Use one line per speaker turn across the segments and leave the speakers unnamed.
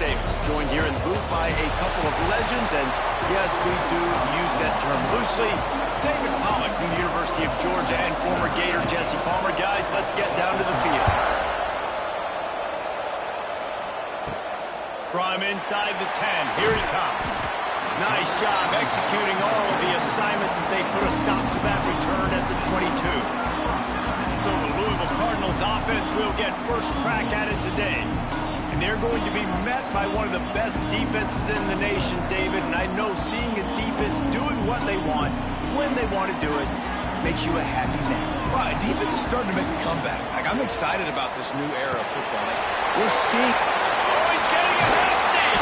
Davis, joined here in the booth by a couple of legends, and yes, we do use that term loosely. David Pollock from the University of Georgia and former Gator Jesse Palmer. Guys, let's get down to the field. From inside the 10, here he comes. Nice job executing all of the assignments as they put a stop to that return at the 22. So the Louisville Cardinals offense will get first crack at it today. And they're going to be met by one of the best defenses in the nation, David. And I know seeing a defense doing what they want, when they want to do it, makes you a happy man.
Well, defense is starting to make a comeback. I'm excited about this new era of football.
We're seeing... Oh, he's getting ahead of steam!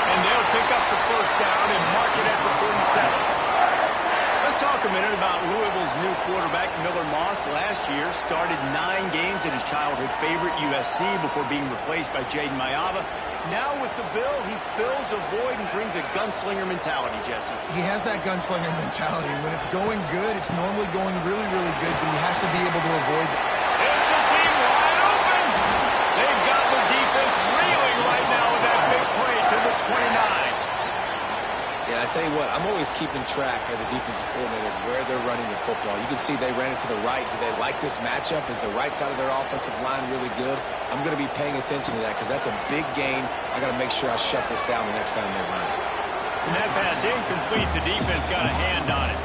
And they'll pick up the first down and mark it at the 47. Let's talk a minute about Louisville's new quarterback, Miller Moss. Last year, started 9 games at his childhood favorite, USC, before being replaced by Jaden Mayava. Now with the Ville, he fills a void and brings a gunslinger mentality, Jesse.
He has that gunslinger mentality. When it's going good, it's normally going really, really good, but he has to be able to avoid that.
It's a seam wide open! They've got the defense reeling right now with that big play to the 29.
Yeah, I tell you what, I'm always keeping track as a defensive coordinator of where they're running the football. You can see they ran it to the right. Do they like this matchup? Is the right side of their offensive line really good? I'm going to be paying attention to that because that's a big gain. I got to make sure I shut this down the next time they run it.
And that pass incomplete. The defense got a hand on it.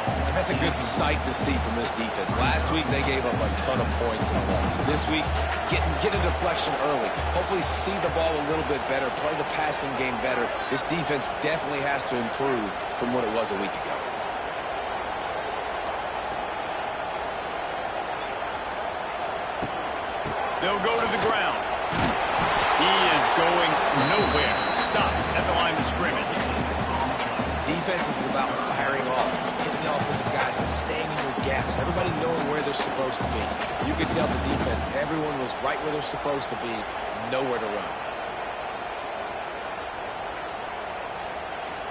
And that's a good sight to see from this defense. Last week, they gave up a ton of points in a loss. This week, get a deflection early. Hopefully see the ball a little bit better, play the passing game better. This defense definitely has to improve from what it was a week ago.
They'll go to the ground. He is going nowhere. Stop at the line of scrimmage.
Defense is about firing off, hitting the offensive guys and staying in your gaps. Everybody knowing where they're supposed to be. You could tell the defense, everyone was right where they're supposed to be, nowhere to run.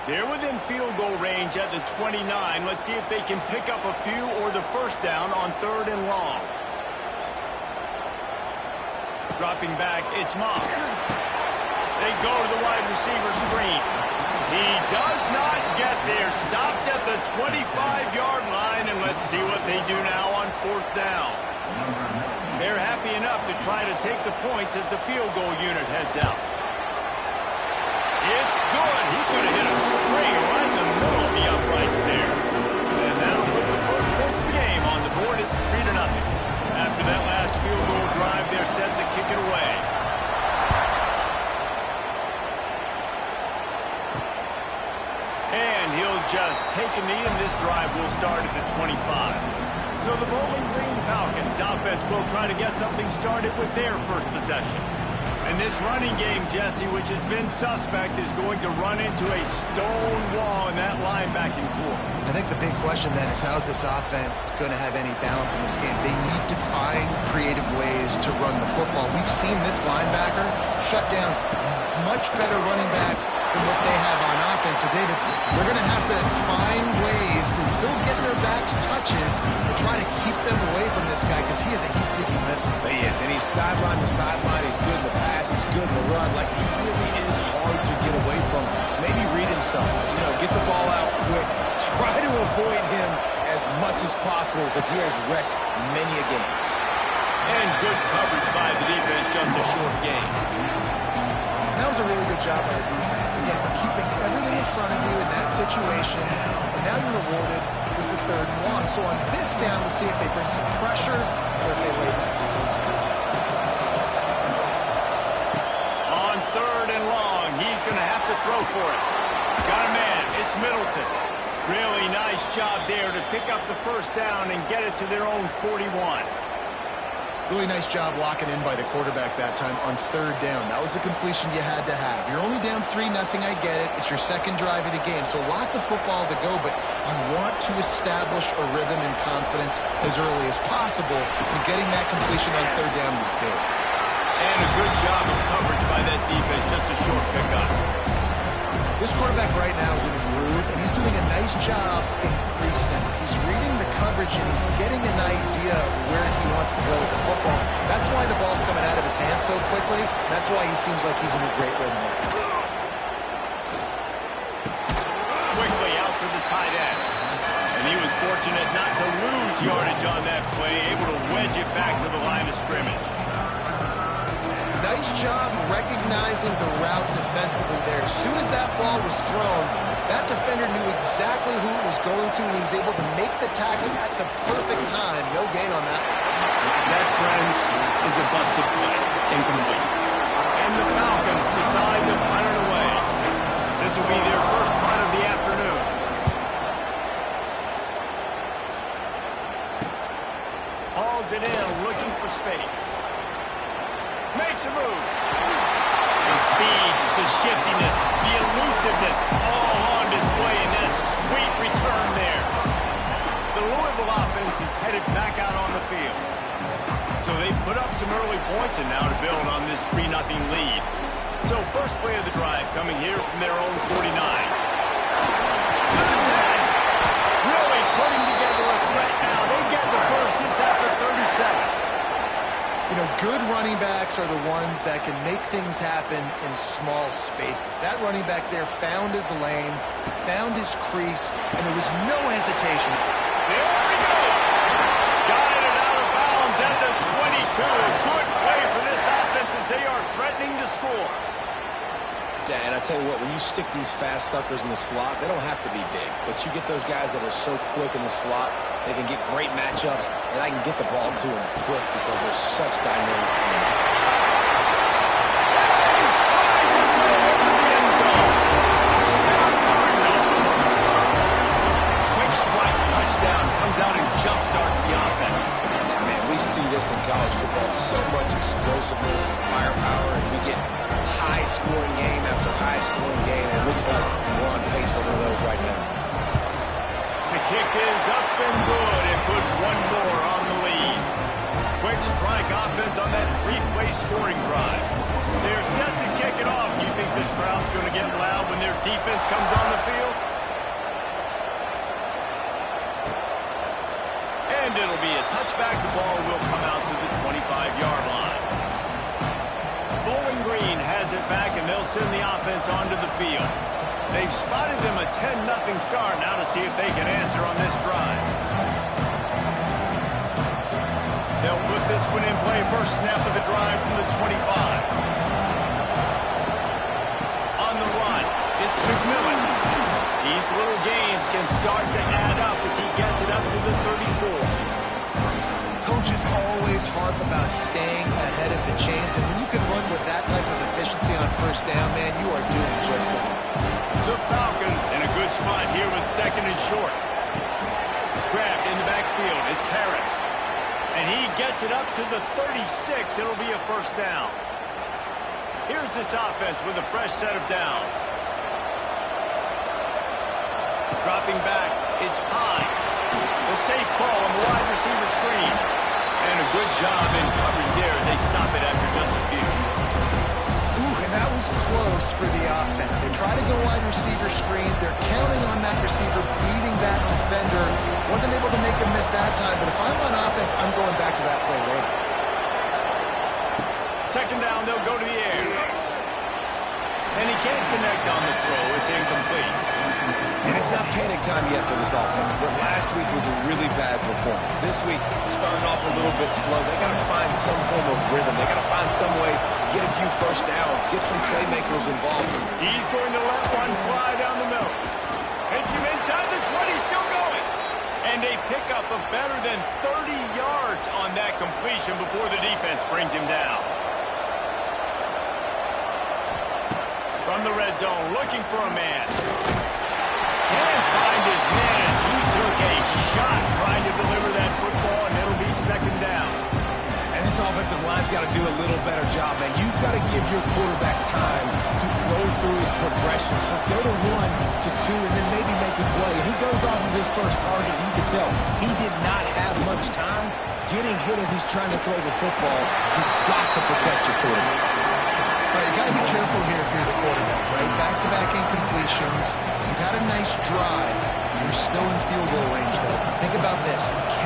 They're within field goal range at the 29. Let's see if they can pick up a few or the first down on 3rd and long. Dropping back, it's Moss. They go to the wide receiver screen. He does not get there. Stopped at the 25-yard line, and let's see what they do now on 4th down. They're happy enough to try to take the points as the field goal unit heads out. It's good. He could have hit a string right in the middle of the uprights there. And that'll put the first points of the game on the board. It's 3-0. After that last field goal drive, they're set to kick it away. And he'll just take a knee, and this drive will start at the 25. So the Bowling Green Falcons offense will try to get something started with their first possession. And this running game, Jesse, which has been suspect, is going to run into a stone wall in that linebacking core.
I think the big question then is how's this offense going to have any balance in this game? They need to find creative ways to run the football. We've seen this linebacker shut down much better running backs than what they have on offense. So, David, they're going to have to find ways to still get their backs touches, but try to keep them away from this guy because he is a heat-seeking missile.
He is, and he's sideline to sideline. He's good in the pass. He's good in the run. Like, he really is hard to get away from. Maybe read himself. You know, get the ball out quick. Try to avoid him as much as possible because he has wrecked many a games.
And good coverage by the defense, just a short gain.
That was a really good job by the defense. Again, keeping everything in front of you in that situation, and now you're rewarded with the 3rd and long. So on this down, we'll see if they bring some pressure or if they lay back.
On 3rd and long, he's going to have to throw for it. Got a man. It's Middleton. Really nice job there to pick up the first down and get it to their own 41.
Really nice job locking in by the quarterback that time on 3rd down. That was the completion you had to have. You're only down 3-0, I get it. It's your second drive of the game, so lots of football to go, but you want to establish a rhythm and confidence as early as possible, and getting that completion on 3rd down was big.
And a good job of coverage by that defense, just a short pickup.
This quarterback right now is in a groove, and he's doing a nice job in pre-snap. He's reading the coverage coverage, and he's getting an idea of where he wants to go with the football. That's why the ball's coming out of his hands so quickly. That's why he seems like he's in a great rhythm.
Quickly out to the tight end. And he was fortunate not to lose yardage on that play, able to wedge it back to the line of scrimmage.
Nice job recognizing the route defensively there. As soon as that ball was thrown, that defender knew exactly who it was going to, and he was able to make the tackle at the perfect time. No gain on that.
That, friends, is a busted play. Incomplete. And the Falcons decide to punt it away. This will be their first punt of the afternoon. Hauls it in, looking for space. Makes a move. The speed, the shiftiness, the elusiveness, all on display in that sweet return there. The Louisville offense is headed back out on the field. So they put up some early points and now to build on this 3-0 lead. So first play of the drive coming here from their own 49. To the 10. Really putting together a threat now. They get the first. It's after 37.
You know, good running backs are the ones that can make things happen in small spaces. That running back there found his lane, found his crease, and there was no hesitation.
There he goes. Got it out of bounds at the 22. A good play for this offense as they are threatening to score.
Yeah, and I tell you what, when you stick these fast suckers in the slot, they don't have to be big. But you get those guys that are so quick in the slot, they can get great matchups, and I can get the ball to them quick because they're such dynamic players.
He strides his way over the end zone. Touchdown, Cardinals. Quick strike touchdown comes out and jumpstarts the offense.
And man, we see this in college football, so much explosiveness and firepower, and we get high-scoring game after high-scoring game, and it looks like we're on pace for one of those right now.
The kick is up and good and put one more on the lead. Quick strike offense on that three-play scoring drive. They're set to kick it off. Do you think this crowd's going to get loud when their defense comes on the field? And it'll be a touchback. The ball will come out to the 25-yard line. Bowling Green has it back, and they'll send the offense onto the field. They've spotted them a 10-0 start now to see if they can answer on this drive. They'll put this one in play. First snap of the drive from the 25. On the run, it's McMillan. These little gains can start to add up as he gets it up to the 34.
Coaches always harp about staying ahead of the chains, and when you can run with that type of efficiency on first down, man, you are doing just that.
The Falcons in a good spot here with second and short. Grabbed in the backfield. It's Harris. And he gets it up to the 36. It'll be a first down. Here's this offense with a fresh set of downs. Dropping back. It's Pine. The safe call on the wide receiver screen. And a good job in coverage there. They stop it after just a few.
And that was close for the offense. They try to go wide receiver screen. They're counting on that receiver beating that defender. Wasn't able to make him miss that time, but if I'm on offense, I'm going back to that play later.
Second down, they'll go to the air. And he can't connect on the throw. It's incomplete.
And it's not panic time yet for this offense, but last week was a really bad performance. This week, starting off a little bit slow. They got to find some form of rhythm. They got to find some way, get a few first downs, get some playmakers involved.
He's going to let one fly down the middle. Hits him inside the 20, still going. And they pick up a better than 30 yards on that completion before the defense brings him down. From the red zone, looking for a man. Can't find his man as he took a shot trying to deliver that football, and it'll be second down.
And this offensive line's got to do a little better job, man. You've got to give your quarterback time to go through his progressions. So go to 1 to 2 and then maybe make a play. If he goes off of his first target, you can tell he did not have much time getting hit as he's trying to throw the football. You've got to protect your quarterback.
All right, you got to be careful here if you're the quarterback, right? Back-to-back incompletions. You've had a nice drive. You're still in field goal range, though. Think about this. You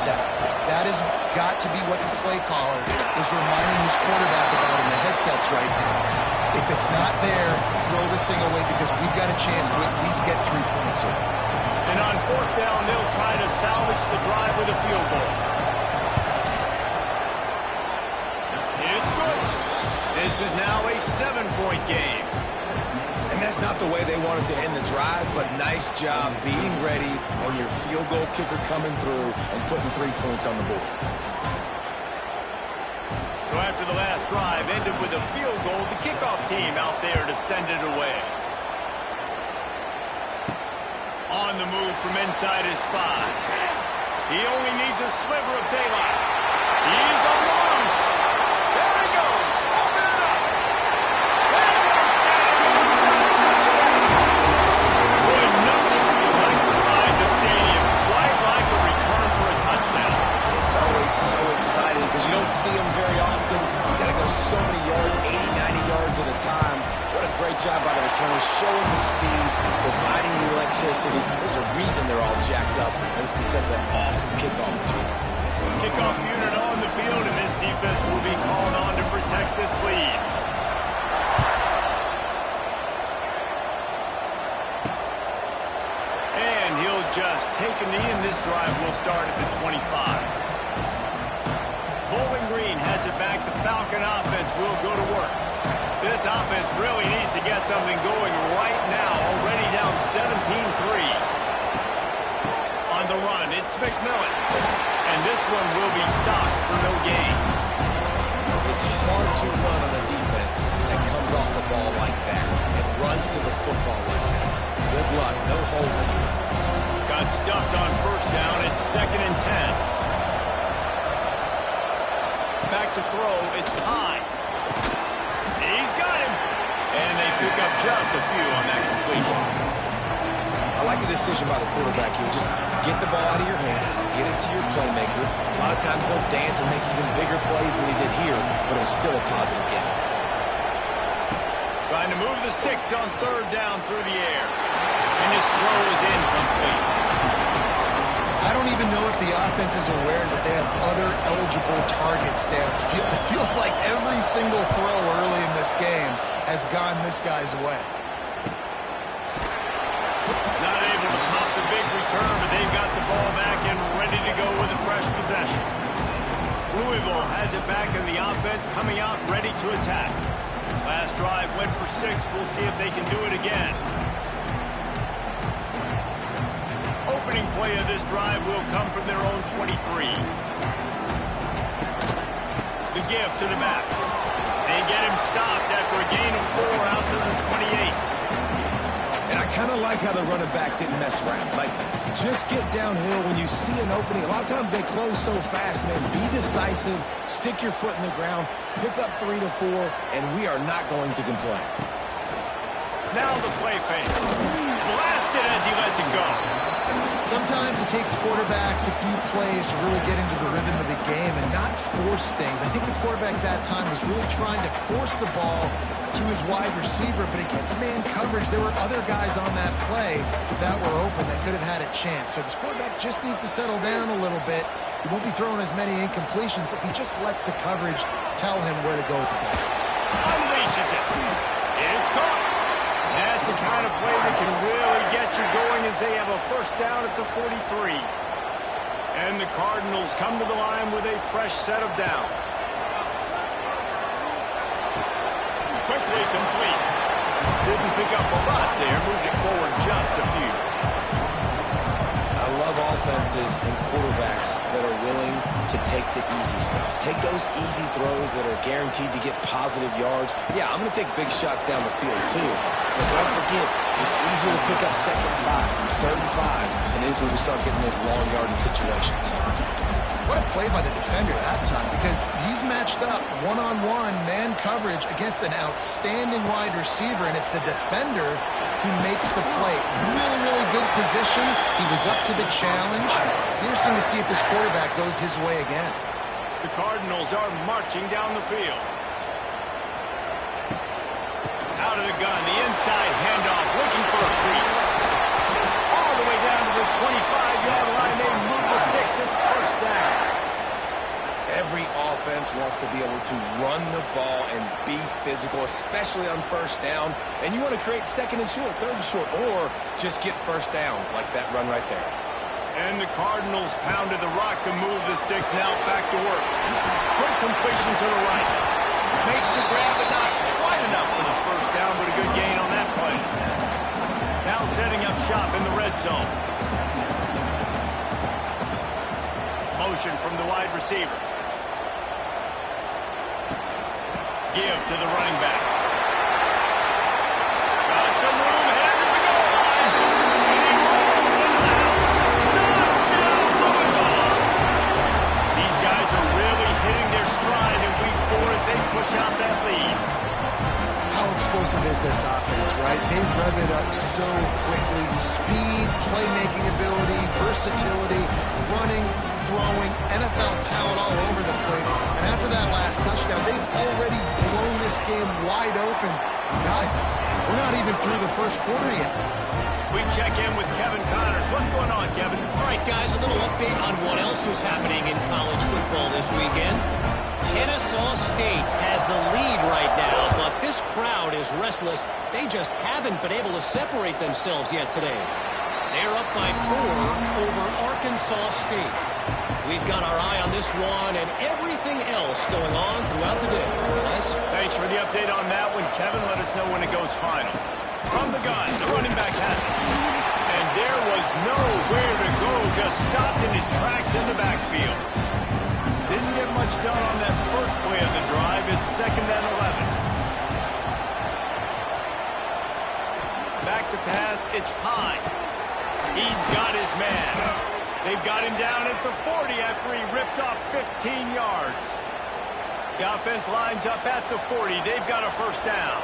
set. That has got to be what the play caller is reminding his quarterback about in the headsets right now. If it's not there, throw this thing away because we've got a chance to at least get 3 points here.
And on 4th down, they'll try to salvage the drive with a field goal. It's good. This is now a 7-point game.
And that's not the way they wanted to end the drive, but nice job being ready and your field goal kicker coming through and putting 3 points on the board.
So after the last drive ended with a field goal, the kickoff team out there to send it away. On the move from inside his 5. He only needs a sliver of daylight. He's on the loose. There he goes. Open it up. Boy, nothing electrifies a stadium quite like a return for a touchdown.
It's always so exciting because you don't see them very often. You got to go so many yards, 80, 90 yards at a time. What a great job by the returners, showing the speed, providing the electricity. There's a reason they're all jacked up, and it's because of that awesome kickoff return.
Kickoff unit on the field, and this defense will be called on to protect this lead. And he'll just take a knee, and this drive will start at the 25. Bowling Green has it back. The Falcon offense will go to work. This offense really needs to get something going right now. Already down 17-3. On the run, it's McMillan. And this one will be stopped for no gain.
It's hard to run on a defense that comes off the ball like that and runs to the football like that. Good luck. No holes anywhere.
Got stuffed on 1st down. It's 2nd and 10. Back to throw. It's Pine. He's got him. And they pick up just a few on that completion.
I like the decision by the quarterback here. Just get the ball out of your hands, get it to your playmaker. A lot of times he'll dance and make even bigger plays than he did here, but it was still a positive game.
Trying to move the sticks on 3rd down through the air. And his throw is incomplete.
I don't even know if the offense is aware that they have other eligible targets downfield. It feels like every single throw early in this game has gone this guy's way.
Not able to pop the big return, but they've got the ball back and ready to go with a fresh possession. Louisville has it back in the offense, coming out ready to attack. Last drive went for 6. We'll see if they can do it again. Opening play of this drive will come from their own 23. The give to the back. They get him stopped after a gain of 4 out to the 28.
And I kind of like how the running back didn't mess around. Like, just get downhill when you see an opening. A lot of times they close so fast, man. Be decisive, stick your foot in the ground, pick up 3 to 4, and we are not going to complain.
Now the play fake. Blasted as he lets it go.
Sometimes it takes quarterbacks a few plays to really get into the rhythm of the game and not force things. I think the quarterback that time was really trying to force the ball to his wide receiver, but against man coverage, there were other guys on that play that were open that could have had a chance. So this quarterback just needs to settle down a little bit. He won't be throwing as many incompletions if he just lets the coverage tell him where to go with the ball.
Unleashes it. It's caught. That's the kind of play that can really get you going as they have a 1st down at the 43. And the Cardinals come to the line with a fresh set of downs. Quickly complete. Didn't pick up a lot there. Moved it forward just a few.
I love offenses and quarterbacks that are willing to take the easy stuff. Take those easy throws that are guaranteed to get positive yards. Yeah, I'm going to take big shots down the field too. But don't forget, it's easier to pick up 2nd and 5, 3rd and 5 than it is when we start getting those long yardage situations.
What a play by the defender that time, because he's matched up one-on-one man coverage against an outstanding wide receiver, and it's the defender who makes the play. Really, really good position. He was up to the challenge. Interesting to see if this quarterback goes his way again.
The Cardinals are marching down the field. Out of the gun, the inside handoff, looking for a crease. All the way down to the 25-yard line. They move the sticks. It's 1st down.
offense wants to be able to run the ball and be physical, especially on first down. And you want to create second and short, third and short, or just get first downs like that run right there.
And the Cardinals pounded the rock to move the sticks. Now back to work. Quick completion to the right. Makes the grab, but not quite enough for the first down, but a good gain on that play. Now setting up shop in the red zone. Motion from the wide receiver. Give to the running back. Got some room, headed to the goal line. And he rolls into the house. Touchdown, Louisville. These guys are really hitting their stride in week 4 as they push out that lead.
How explosive is this offense, right? They rev it up so quickly. Speed, playmaking ability, versatility, running, throwing, NFL talent all over the place. And after that last touchdown, they've already blown this game wide open. Guys, we're not even through the first quarter yet.
We check in with Kevin Connors. What's going on, Kevin?
All right, guys, a little update on what else is happening in college football this weekend. Kennesaw State has the lead right now, but this crowd is restless. They just haven't been able to separate themselves yet today. They're up by 4 over Arkansas State. We've got our eye on this one and everything else going on throughout the day. Guys?
Thanks for the update on that one, Kevin. Let us know when it goes final. From the gun, the running back has it. And there was nowhere to go, just stopped in his tracks in the backfield. Didn't get much done on that first play of the drive. It's 2nd and 11. Back to pass, it's Pine. He's got his man. They've got him down at the 40 after he ripped off 15 yards. The offense lines up at the 40. They've got a first down.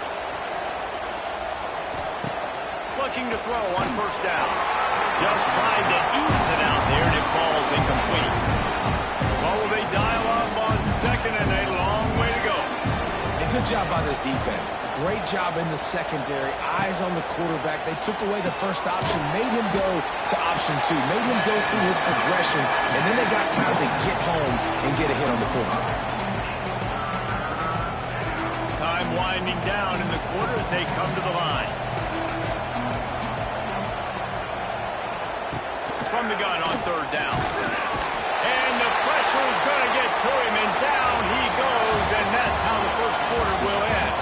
Looking to throw on first down. Just trying to ease it out there, and it falls incomplete. Well, will they dial up on 2nd and a long way to go?
And good job by this defense. Great job in the secondary. Eyes on the quarterback. They took away the first option, made him go to option 2, made him go through his progression, and then they got time to get home and get a hit on the quarterback.
Time winding down in the quarter as they come to the line. From the gun on 3rd down. And the pressure is going to get to him, and down he goes, and that's how the first quarter will end.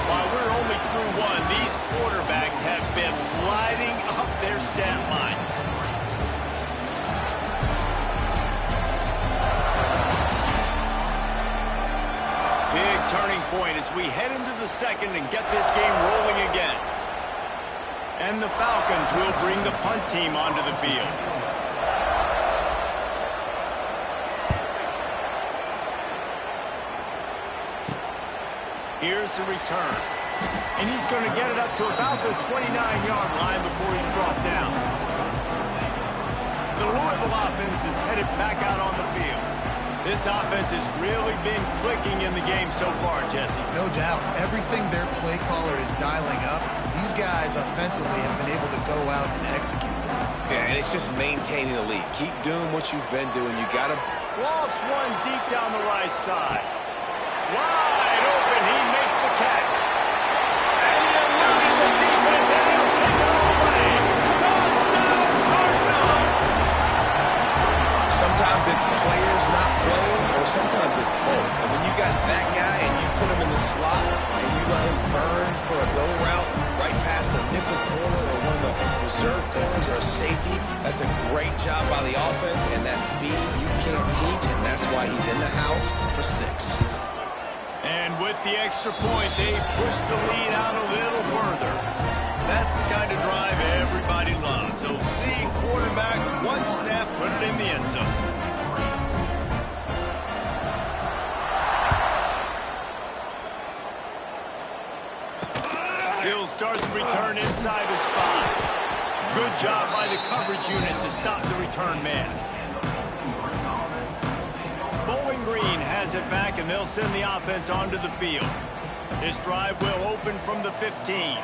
While we're only through 1, these quarterbacks have been lighting up their stat lines. Big turning point as we head into the 2nd and get this game rolling again. And the Falcons will bring the punt team onto the field. Here's the return. And he's going to get it up to about the 29-yard line before he's brought down. The Louisville offense is headed back out on the field. This offense has really been clicking in the game so far, Jesse.
No doubt. Everything their play caller is dialing up, these guys offensively have been able to go out and execute.
Yeah, and it's just maintaining the lead. Keep doing what you've been doing. You got to...
Lost one deep down the right side. Wide open, he makes the catch. And he eluded the defense, and he'll take it all away. Touchdown, Cardinals!
Sometimes it's players, not plays, or sometimes it's both. And when you got that guy and you put him in the slot and you let him burn for a go route right past a nickel corner or one of the reserve corners or a safety, that's a great job by the offense, and that speed you can't teach, and that's why he's in the house for 6.
And with the extra point, they push the lead out a little further. That's the kind of drive everybody loves. So see quarterback, one snap, put it in the end zone. He'll start the return inside his spot. Good job by the coverage unit to stop the return man. Bowling Green has it back, and they'll send the offense onto the field. This drive will open from the 15.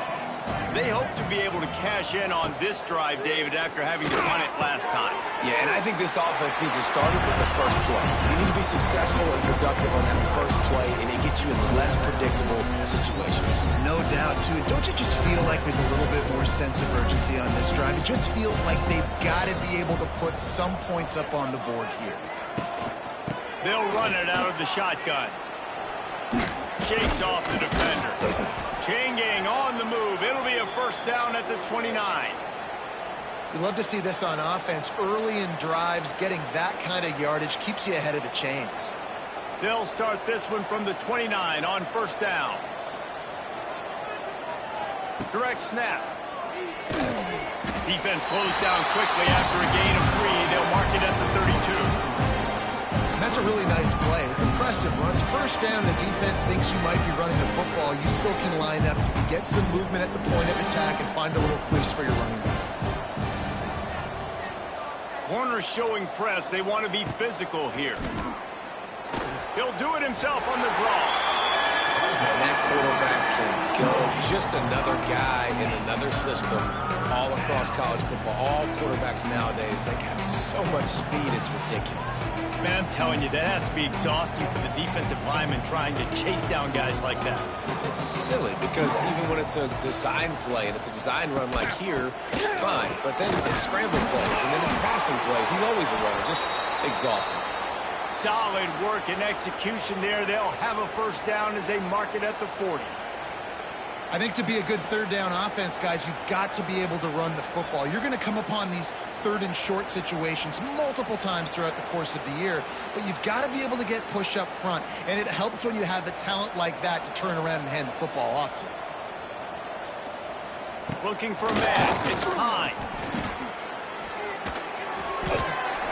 They hope to be able to cash in on this drive, David, after having to punt it last time.
Yeah, and I think this offense needs to start it with the first play. You need to be successful and productive on that first play, and it gets you in less predictable situations.
No doubt, too. Don't you just feel like there's a little bit more sense of urgency on this drive? It just feels like they've got to be able to put some points up on the board here.
They'll run it out of the shotgun. Shakes off the defender. Chain gang on the move. It'll be a first down at the 29.
You love to see this on offense. Early in drives, getting that kind of yardage keeps you ahead of the chains.
They'll start this one from the 29 on first down. Direct snap. Defense closed down quickly after a gain of 3. They'll mark it at the 32.
That's a really nice play. It's impressive. Runs first down, the defense thinks you might be running the football. You still can line up. You can get some movement at the point of attack and find a little crease for your running back.
Corners showing press. They want to be physical here. He'll do it himself on the draw.
And that quarterback can go. Just another guy in another system all across college football. All quarterbacks nowadays, they got so much speed, it's ridiculous.
Man, I'm telling you, that has to be exhausting for the defensive lineman trying to chase down guys like that.
It's silly because even when it's a design play and it's a design run like here, fine. But then it's scramble plays and then it's passing plays. He's always a runner, just exhausting.
Solid work and execution there. They'll have a first down as they mark it at the 40.
I think to be a good third down offense, guys, you've got to be able to run the football. You're going to come upon these third and short situations multiple times throughout the course of the year, but you've got to be able to get push up front, and it helps when you have a talent like that to turn around and hand the football off to.
Looking for a man. It's Pine.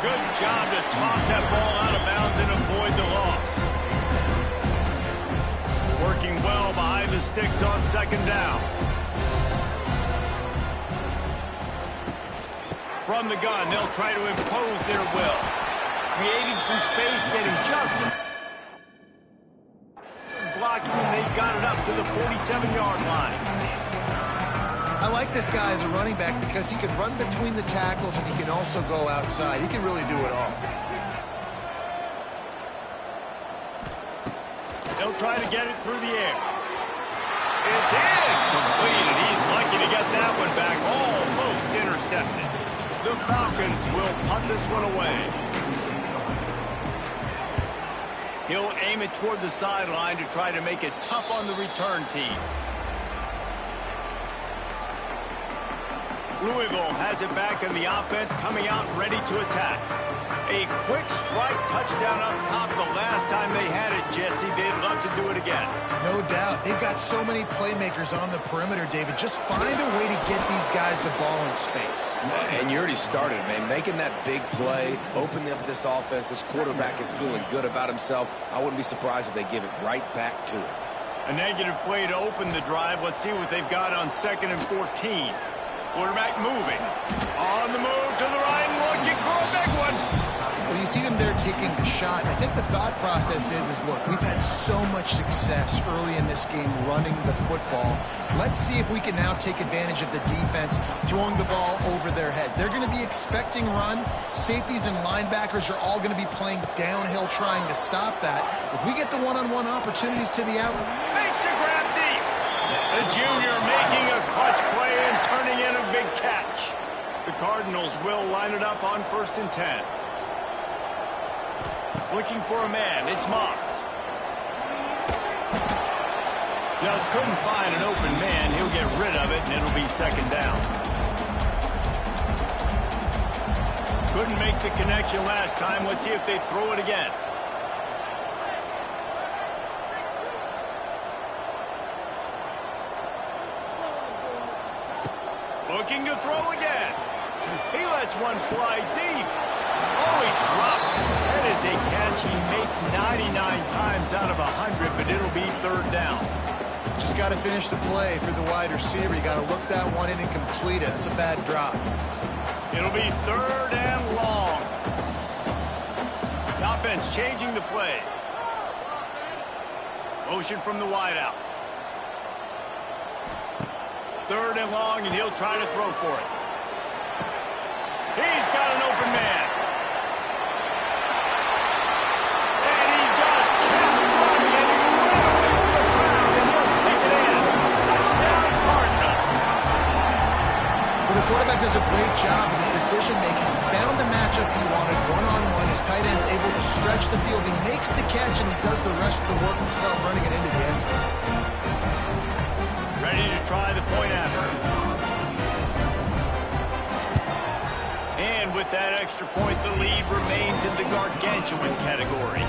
Good job to toss that ball out of bounds and avoid the loss. Working well behind the sticks on second down. From the gun, they'll try to impose their will. Creating some space, getting just in. Blocking, and they've got it up to the 47-yard line.
I like this guy as a running back because he can run between the tackles and he can also go outside. He can really do it all.
They'll try to get it through the air. It's in! Completed. He's lucky to get that one back. Almost intercepted. The Falcons will punt this one away. He'll aim it toward the sideline to try to make it tough on the return team. Louisville has it back in the offense, coming out ready to attack. A quick strike touchdown up top the last time they had it, Jesse. They'd love to do it again.
No doubt. They've got so many playmakers on the perimeter, David. Just find a way to get these guys the ball in space.
And you already started, man. Making that big play, opening up this offense. This quarterback is feeling good about himself. I wouldn't be surprised if they give it right back to him.
A negative play to open the drive. Let's see what they've got on 2nd and 14. Quarterback moving. On the move to the right, looking for a big one.
Well, you see them there taking the shot. I think the thought process is look, we've had so much success early in this game running the football. Let's see if we can now take advantage of the defense throwing the ball over their heads. They're going to be expecting run. Safeties and linebackers are all going to be playing downhill trying to stop that. If we get the one-on-one opportunities to the out.
Makes the grab deep. The junior making a clutch play and turning in a big catch. The Cardinals will line it up on 1st and 10. Looking for a man. It's Moss. Just couldn't find an open man. He'll get rid of it, and it'll be 2nd down. Couldn't make the connection last time. Let's see if they throw it again. Looking to throw again. He lets one fly deep. Oh, he drops it. That is a catch he makes 99 times out of 100, but it'll be 3rd down.
Just got to finish the play for the wide receiver. You got to look that one in and complete it. It's a bad drop.
It'll be 3rd and long. The offense changing the play. Motion from the wideout. 3rd and long, and he'll try to throw for it. He's got an open man. And he just kept running, and he went away from the crowd, and he'll take it in. Touchdown, Cardinals.
Well, the quarterback does a great job with his decision-making. Found the matchup he wanted one-on-one. His tight end's able to stretch the field. He makes the catch, and he does the rest of the work himself, running it into the end zone.
Ready to try the point after. And with that extra point, the lead remains in the gargantuan category.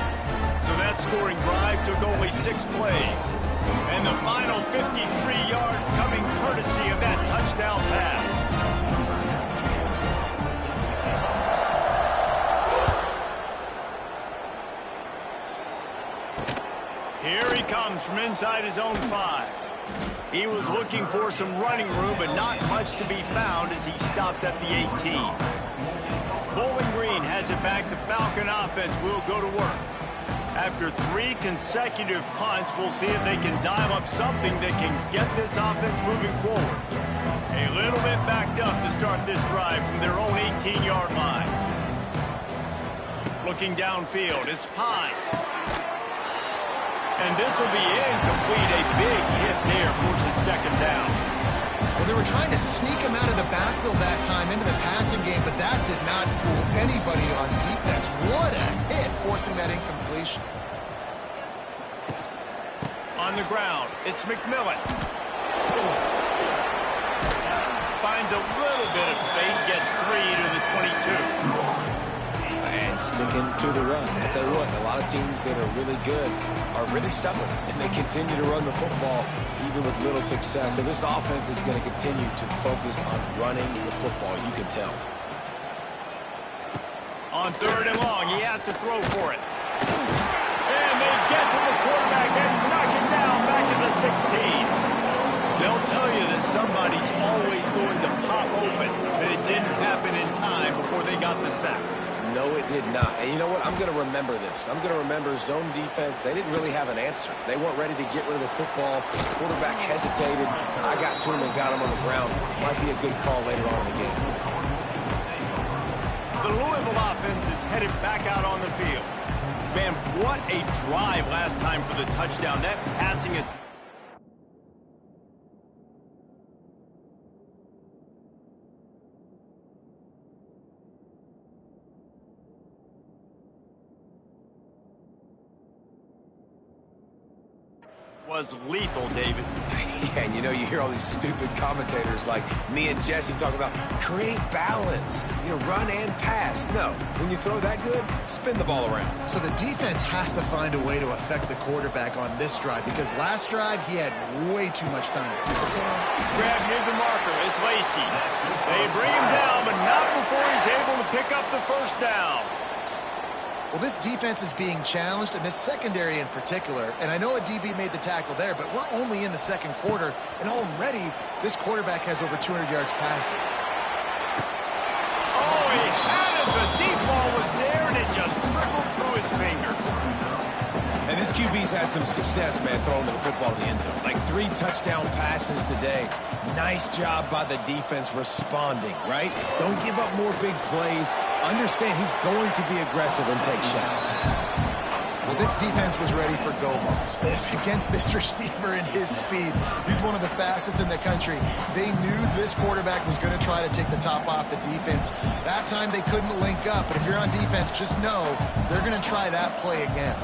So that scoring drive took only 6 plays. And the final 53 yards coming courtesy of that touchdown pass. Here he comes from inside his own 5. He was looking for some running room, but not much to be found as he stopped at the 18. Bowling Green has it back. The Falcon offense will go to work. After 3 consecutive punts, we'll see if they can dial up something that can get this offense moving forward. A little bit backed up to start this drive from their own 18-yard line. Looking downfield, it's Pine. And this will be incomplete. A big hit there forces 2nd down.
Well, they were trying to sneak him out of the backfield that time into the passing game, but that did not fool anybody on defense. What a hit, forcing that incompletion.
On the ground, it's McMillan. Finds a little bit of space, gets 3 to the 22.
And sticking to the run. I tell you what, a lot of teams that are really good are really stubborn, and they continue to run the football even with little success. So this offense is going to continue to focus on running the football, you can tell.
On 3rd and long, he has to throw for it. And they get to the quarterback and knock him down back to the 16. They'll tell you that somebody's always going to pop open, but it didn't happen in time before they got the sack.
No, it did not. And you know what? I'm going to remember this. I'm going to remember zone defense. They didn't really have an answer. They weren't ready to get rid of the football. Quarterback hesitated. I got to him and got him on the ground. Might be a good call later on in the game.
The Louisville offense is headed back out on the field. Man, what a drive last time for the touchdown. That passing it. Was lethal, David.
Yeah, and you know, you hear all these stupid commentators like me and Jesse talking about create balance, you know, run and pass. No, when you throw that good, spin the ball around.
So the defense has to find a way to affect the quarterback on this drive, because last drive he had way too much time to keep it going.
Grab near the marker. It's Lacey. They bring him down, but not before he's able to pick up the 1st down.
Well, this defense is being challenged, and this secondary in particular, and I know a DB made the tackle there, but we're only in the 2nd quarter, and already this quarterback has over 200 yards passing.
Oh, he had it. The deep ball was there, and it just trickled through his fingers.
And this QB's had some success, man, throwing the football to the end zone. Like 3 touchdown passes today. Nice job by the defense responding, right? Don't give up more big plays. Understand he's going to be aggressive and take shots.
Well, this defense was ready for go balls. Against this receiver and his speed, he's one of the fastest in the country. They knew this quarterback was going to try to take the top off the defense. That time they couldn't link up, but if you're on defense, just know they're going to try that play again.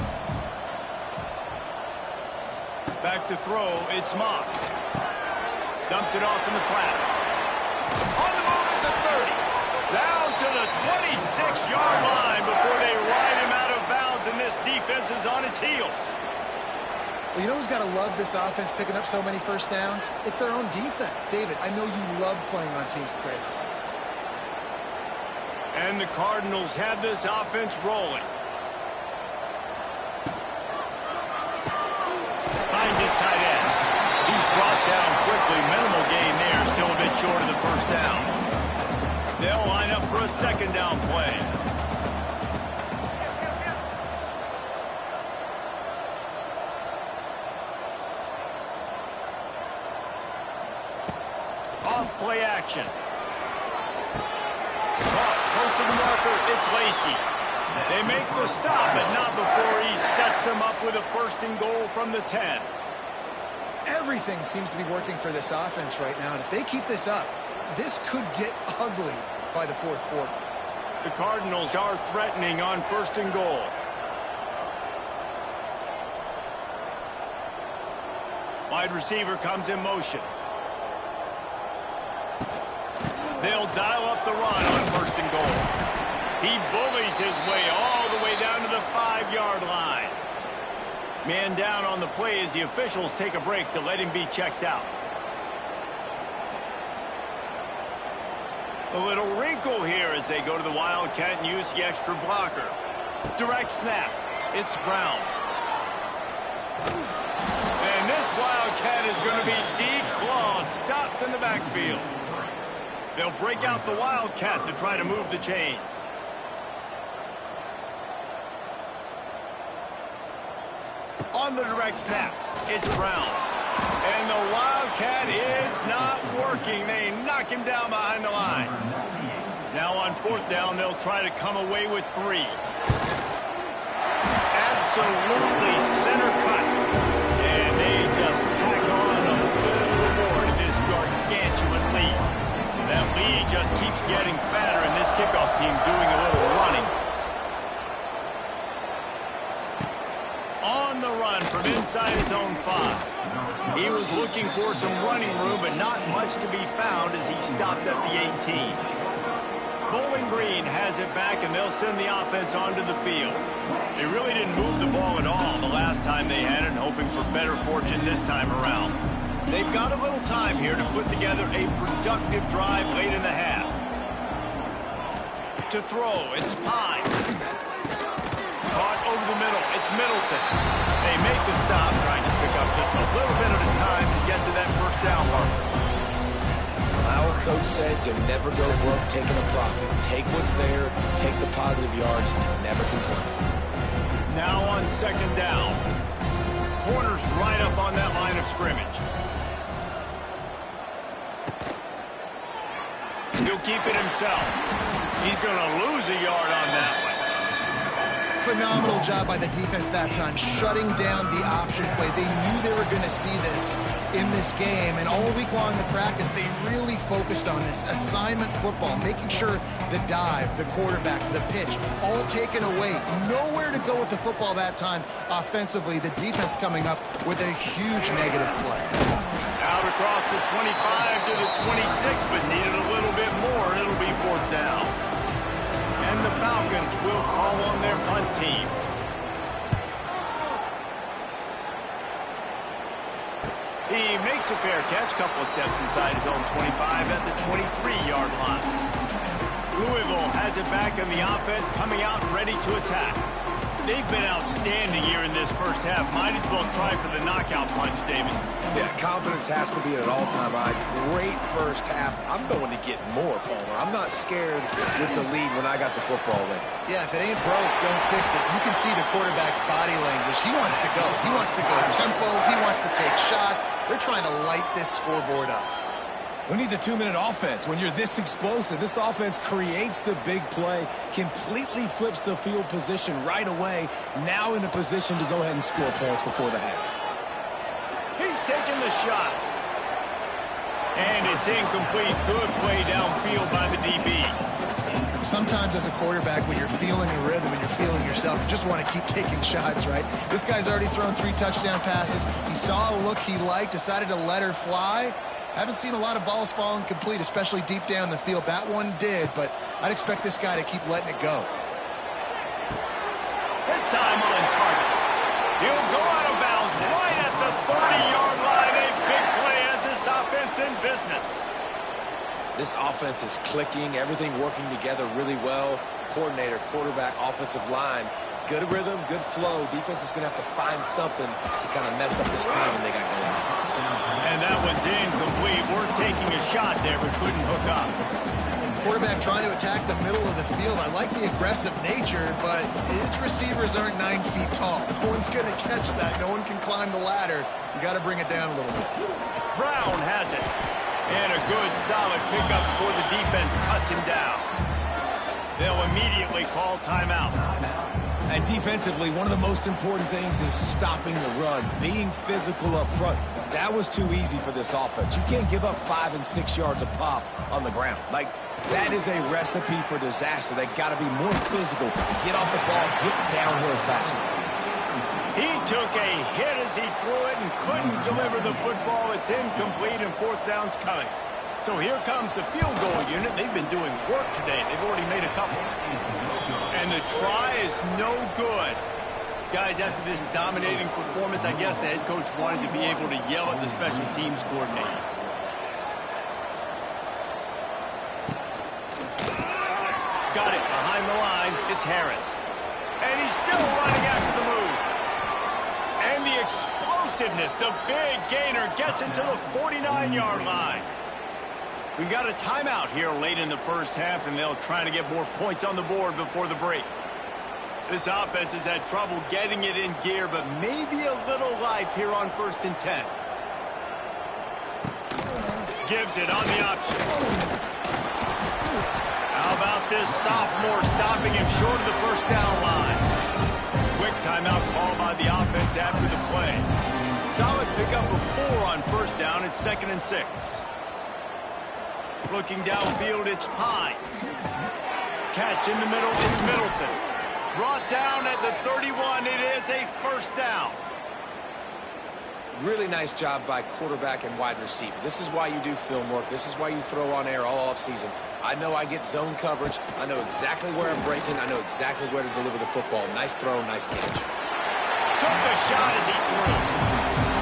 Back to throw, it's Moss. Dumps it off in the flats. On the move at the 30. Down to the 26-yard line before they ride him out of bounds, and this defense is on its heels.
Well, you know who's got to love this offense picking up so many 1st downs? It's their own defense. David, I know you love playing on teams with great offenses.
And the Cardinals have this offense rolling. Finds his tight end. He's brought down quickly. Minimal gain there. Still a bit short of the 1st down. They'll line up for a 2nd down play. play action. Caught, close to the marker, it's Lacey. They make the stop, but not before he sets them up with a 1st and goal from the 10.
Everything seems to be working for this offense right now, and if they keep this up, this could get ugly by the 4th quarter.
The Cardinals are threatening on 1st and goal. Wide receiver comes in motion. They'll dial up the run on 1st and goal. He bullies his way all the way down to the 5-yard line. Man down on the play as the officials take a break to let him be checked out. A little wrinkle here as they go to the Wildcat and use the extra blocker. Direct snap. It's Brown. And this Wildcat is going to be declawed, stopped in the backfield. They'll break out the Wildcat to try to move the chains. On the direct snap, it's Brown. And the Wildcat is not working. They knock him down behind the line. Now on 4th down, they'll try to come away with 3. Absolutely center cut. And they just tack on a little more to this gargantuan lead. That lead just keeps getting fatter, and this kickoff team doing a little running. On the run from inside his own 5. He was looking for some running room, but not much to be found as he stopped at the 18. Bowling Green has it back, and they'll send the offense onto the field. They really didn't move the ball at all the last time they had it, hoping for better fortune this time around. They've got a little time here to put together a productive drive late in the half. To throw, it's Pine. Caught over the middle, it's Middleton. They make the stop, trying to pick up just a little bit at a time to get to that 1st down marker.
Our coach said you'll never go broke taking a profit. Take what's there, take the positive yards, and never complain.
Now on 2nd down. Corner's right up on that line of scrimmage. He'll keep it himself. He's going to lose a yard on that one.
Phenomenal job by the defense that time, shutting down the option play. They knew they were going to see this in this game, and all week long in practice, they really focused on this assignment football, making sure the dive, the quarterback, the pitch, all taken away. Nowhere to go with the football that time offensively. The defense coming up with a huge negative play.
Out across the 25 to the 26, but needed a little bit more. It'll be 4th down. And the Falcons will call on their punt team. He makes a fair catch, couple of steps inside his own 25 at the 23-yard line. Louisville has it back in the offense, coming out ready to attack. They've been outstanding here in this 1st half. Might as well try for the knockout punch, David.
Yeah, confidence has to be at an all-time high. Great 1st half. I'm going to get more, Palmer. I'm not scared with the lead when I got the football in.
Yeah, if it ain't broke, don't fix it. You can see the quarterback's body language. He wants to go. He wants to go tempo. He wants to take shots. They're trying to light this scoreboard up.
Who needs a 2-minute offense when you're this explosive? This offense creates the big play, completely flips the field position right away, now in a position to go ahead and score points before the half.
He's taking the shot. And it's incomplete. Good play downfield by the DB.
Sometimes as a quarterback, when you're feeling a rhythm and you're feeling yourself, you just want to keep taking shots, right? This guy's already thrown 3 touchdown passes. He saw a look he liked, decided to let her fly. Haven't seen a lot of balls falling complete, especially deep down the field. That one did, but I'd expect this guy to keep letting it go.
This time on target. He'll go out of bounds right at the 30-yard line. A big play as this offense in business.
This offense is clicking, everything working together really well. Coordinator, quarterback, offensive line. Good rhythm, good flow. Defense is going to have to find something to kind of mess up this timing they got going on.
And that one's incomplete. We're taking a shot there, but couldn't hook up.
Quarterback trying to attack the middle of the field. I like the aggressive nature, but his receivers aren't 9 feet tall. No one's going to catch that. No one can climb the ladder. You got to bring it down a little bit.
Brown has it. And a good, solid pickup before the defense cuts him down. They'll immediately call timeout.
And defensively, one of the most important things is stopping the run, being physical up front. That was too easy for this offense. You can't give up 5 and 6 yards a pop on the ground. Like, that is a recipe for disaster. They got to be more physical, get off the ball, get downhill faster.
He took a hit as he threw it and couldn't deliver the football. It's incomplete and fourth down's coming. So here comes the field goal unit. They've been doing work today. They've already made a couple. And the try is no good. Guys, after this dominating performance, I guess the head coach wanted to be able to yell at the special teams coordinator. Got it behind the line. It's Harris. And he's still running after the move. And the explosiveness, the big gainer gets it to the 49-yard line. We got a timeout here late in the first half, and they'll try to get more points on the board before the break. This offense has had trouble getting it in gear, but maybe a little life here on 1st and 10. Gives it on the option. How about this sophomore stopping him short of the first down line? Quick timeout call by the offense after the play. Solid pickup of 4 on first down. It's 2nd and 6. Looking downfield, it's Pine. Catch in the middle, it's Middleton. Brought down at the 31, it is a first down.
Really nice job by quarterback and wide receiver. This is why you do film work. This is why you throw on air all offseason. I know I get zone coverage. I know exactly where I'm breaking. I know exactly where to deliver the football. Nice throw, nice catch.
Took a shot as he threw.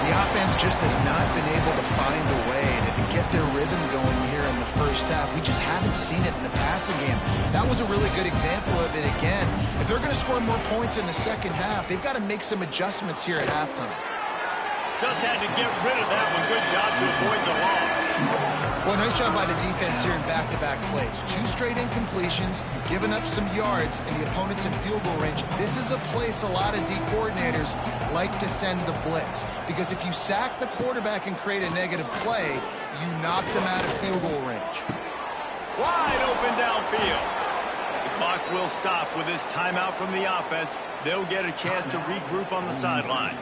The offense just has not been able to find a way to get their rhythm going here in the first half. We just haven't seen it in the passing game. That was a really good example of it again. If they're going to score more points in the second half, they've got to make some adjustments here at halftime.
Just had to get rid of that one. Good job to avoid the loss.
Well, nice job by the defense here in back-to-back plays. 2 straight incompletions. You've given up some yards, and the opponent's in field goal range. This is a place a lot of D coordinators like to send the blitz, because if you sack the quarterback and create a negative play, you knock them out of field goal range.
Wide open downfield. The clock will stop with this timeout from the offense. They'll get a chance to regroup on the sideline.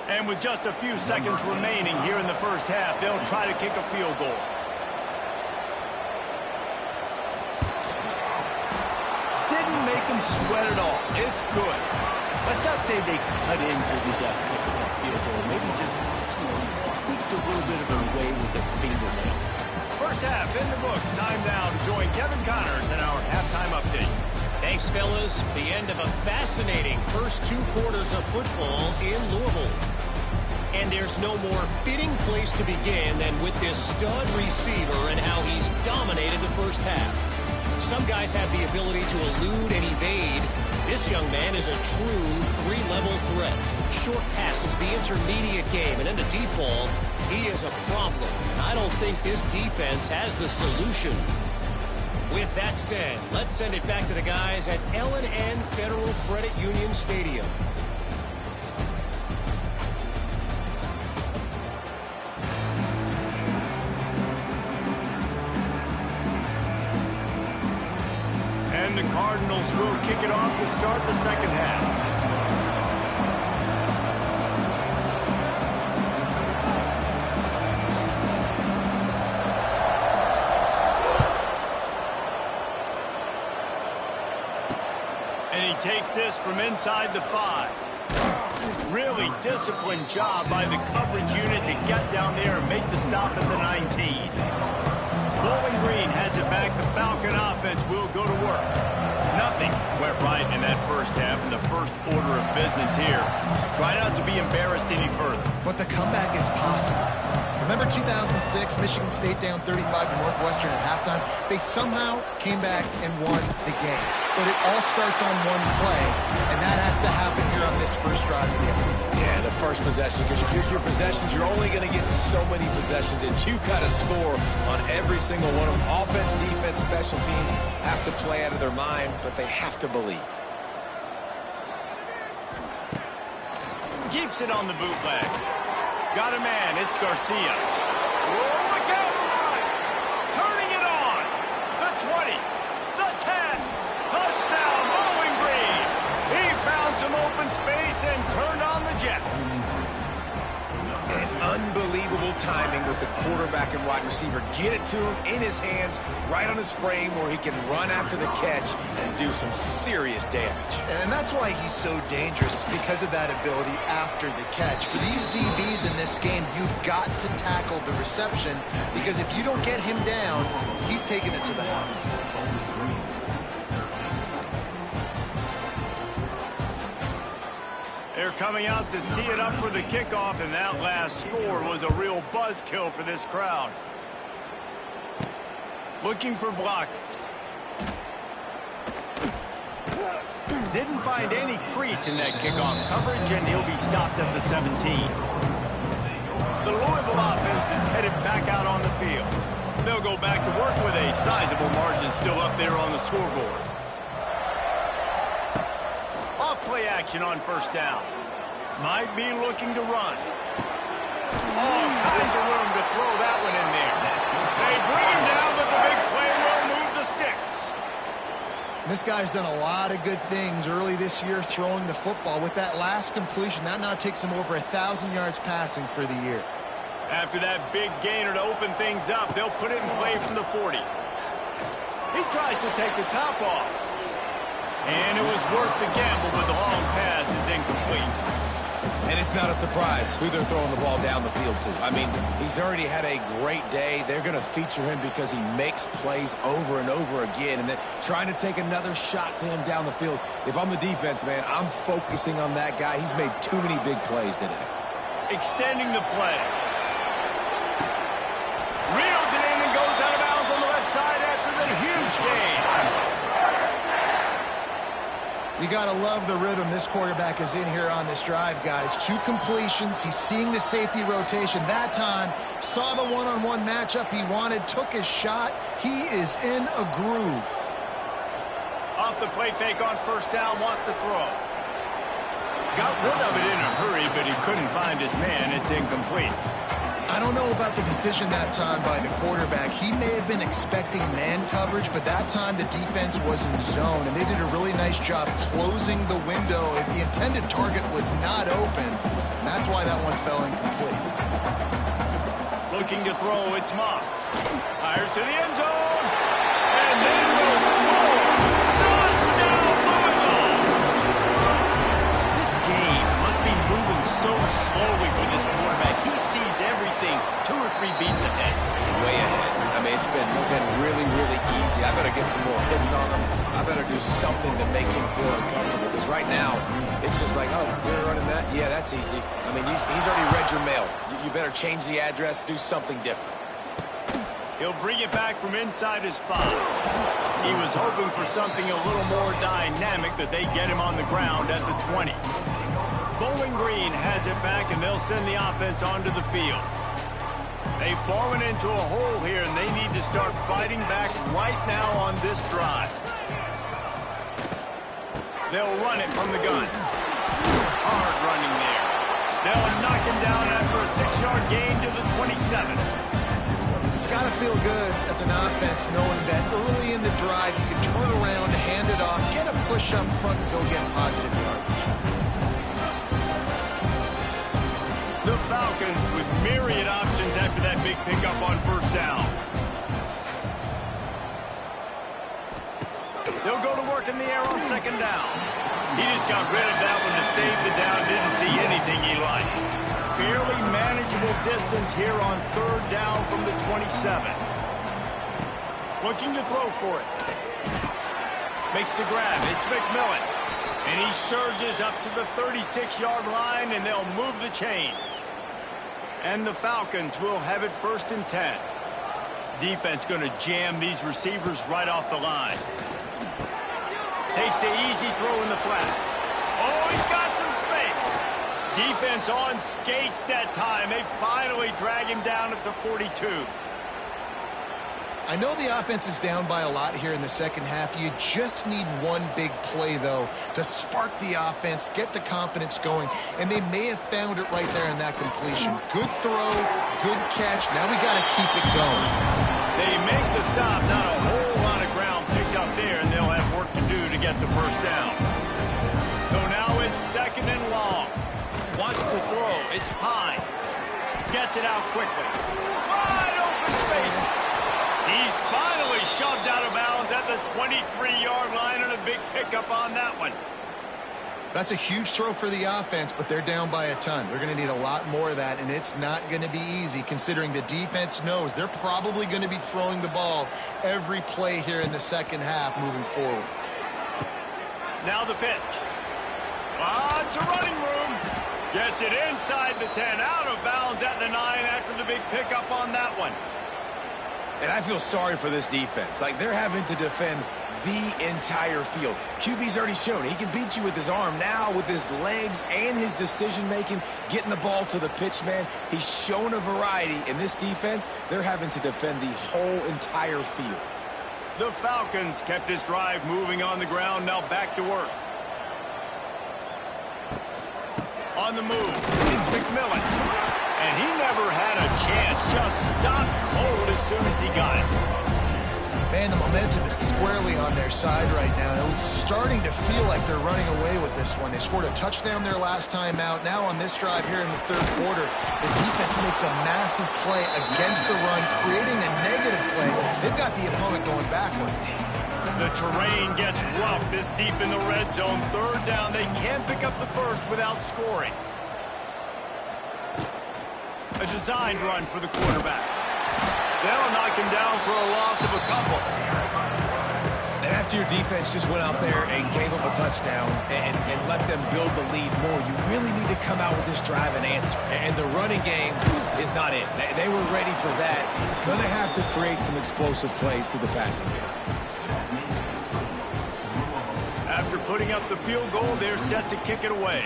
And with just a few seconds remaining here in the first half, they'll try to kick a field goal. Didn't make them sweat at all. It's good. Let's not say they cut into the deficit with that field goal. Maybe just tweaked a little bit of their way with their fingernail. First half in the books. Time now to join Kevin Connors in our halftime update.
Thanks, fellas. The end of a fascinating first 2 quarters of football in Louisville. And there's no more fitting place to begin than with this stud receiver and how he's dominated the first half. Some guys have the ability to elude and evade. This young man is a true 3-level threat. Short passes, the intermediate game, and in the deep ball, he is a problem. And I don't think this defense has the solution. With that said, let's send it back to the guys at L&N Federal Credit Union Stadium.
And the Cardinals will kick it off to start the second half. And he takes this from inside the 5. Really disciplined job by the coverage unit to get down there and make the stop at the 19. Bowling Green has it back. The Falcon offense will go to work. Nothing went right in that first half, and the first order of business here. Try not to be embarrassed any further.
But the comeback is possible. Remember 2006, Michigan State down 35 to Northwestern at halftime? They somehow came back and won the game. But it all starts on one play, and that has to happen here on this first drive of the game.
Yeah, the first possession, because your possessions, you're only going to get so many possessions, and you got to score on every single one of them. Offense, defense, special teams have to play out of their mind, but they have to believe.
Keeps it on the bootleg. Got a man, it's Garcia. Oh, look out the line. Turning it on. The 20. The 10. Touchdown, Bowling Green. He found some open space and turned on the Jets.
And unbelievable timing with the quarterback and wide receiver. Get it to him in his hands, right on his frame where he can run after the catch and do some serious damage.
And that's why he's so dangerous, because of that ability after the catch. For these DBs in this game, you've got to tackle the reception, because if you don't get him down, he's taking it to the house.
They're coming out to tee it up for the kickoff, and that last score was a real buzzkill for this crowd. Looking for blockers. Didn't find any crease in that kickoff coverage, and he'll be stopped at the 17. The Louisville offense is headed back out on the field. They'll go back to work with a sizable margin still up there on the scoreboard. Off-play action on first down. Might be looking to run. All kinds of room to throw that one in there. They bring him down, but the big play will move the sticks.
This guy's done a lot of good things early this year throwing the football. With that last completion, that now takes him over 1,000 yards passing for the year.
After that big gainer to open things up, they'll put it in play from the 40. He tries to take the top off. And it was worth the gamble, but the long pass is incomplete.
And it's not a surprise who they're throwing the ball down the field to. I mean, he's already had a great day. They're going to feature him because he makes plays over and over again. And then trying to take another shot to him down the field. If I'm the defense, man, I'm focusing on that guy. He's made too many big plays today.
Extending the play. Reels it in and goes out of bounds on the left side after the huge gain.
You got to love the rhythm this quarterback is in here on this drive, guys. 2 completions. He's seeing the safety rotation. That time, saw the one-on-one matchup he wanted, took his shot. He is in a groove.
Off the play fake on first down, wants to throw. Got rid of it in a hurry, but he couldn't find his man. It's incomplete.
I don't know about the decision that time by the quarterback. He may have been expecting man coverage, but that time the defense was in zone, and they did a really nice job closing the window. The intended target was not open, and that's why that one fell incomplete.
Looking to throw, it's Moss. Fires to the end zone, and they will score. Touchdown, Louisville! This game must be moving so slowly for this quarterback. He sees everything 2 or 3 beats ahead.
Way ahead. I mean, it's been really, really easy. I better get some more hits on him. I better do something to make him feel uncomfortable. Because right now, it's just like, oh, you're running that? Yeah, that's easy. I mean, he's already read your mail. You better change the address, do something different.
He'll bring it back from inside his 5. He was hoping for something a little more dynamic, but they get him on the ground at the 20. Bowling Green has it back, and they'll send the offense onto the field. They've fallen into a hole here, and they need to start fighting back right now on this drive. They'll run it from the gun. Hard running there. They'll knock him down after a 6-yard gain to the 27.
It's got to feel good as an offense knowing that early in the drive you can turn around, hand it off, get a push up front, and go get positive yardage.
The Falcons with myriad options after that big pickup on first down. They'll go to work in the air on second down. He just got rid of that one to save the down. Didn't see anything he liked. Fairly manageable distance here on third down from the 27. Looking to throw for it. Makes the grab. It's McMillan. And he surges up to the 36-yard line, and they'll move the chains. And the Falcons will have it 1st and 10. Defense going to jam these receivers right off the line. Takes the easy throw in the flat. Oh, he's got some space. Defense on skates that time. They finally drag him down at the 42.
I know the offense is down by a lot here in the second half. You just need one big play, though, to spark the offense, get the confidence going, and they may have found it right there in that completion. Good throw, good catch. Now we got to keep it going.
They make the stop, not a whole lot of ground picked up there, and they'll have work to do to get the first down. So now it's second and long. Wants to throw. It's Pine. Gets it out quickly. Wide open spaces. He's finally shoved out of bounds at the 23-yard line, and a big pickup on that one.
That's a huge throw for the offense, but they're down by a ton. They're going to need a lot more of that, and it's not going to be easy considering the defense knows they're probably going to be throwing the ball every play here in the second half moving forward.
Now the pitch. It's a running room. Gets it inside the 10, out of bounds at the 9 after the big pickup on that one.
And I feel sorry for this defense. Like, they're having to defend the entire field. QB's already shown he can beat you with his arm. Now with his legs and his decision-making, getting the ball to the pitch man, he's shown a variety. In this defense, they're having to defend the whole entire field.
The Falcons kept this drive moving on the ground. Now back to work. On the move, it's McMillan. And he never had a chance, just stopped cold as soon as he got it.
Man, the momentum is squarely on their side right now. It's starting to feel like they're running away with this one. They scored a touchdown their last time out. Now on this drive here in the third quarter, the defense makes a massive play against the run, creating a negative play. They've got the opponent going backwards.
The terrain gets rough this deep in the red zone. Third down, they can't pick up the first without scoring. A designed run for the quarterback. They'll knock him down for a loss of a couple.
And after your defense just went out there and gave up a touchdown and let them build the lead more, you really need to come out with this drive and answer. And the running game is not it. They were ready for that. Going to have to create some explosive plays through the passing game.
After putting up the field goal, they're set to kick it away.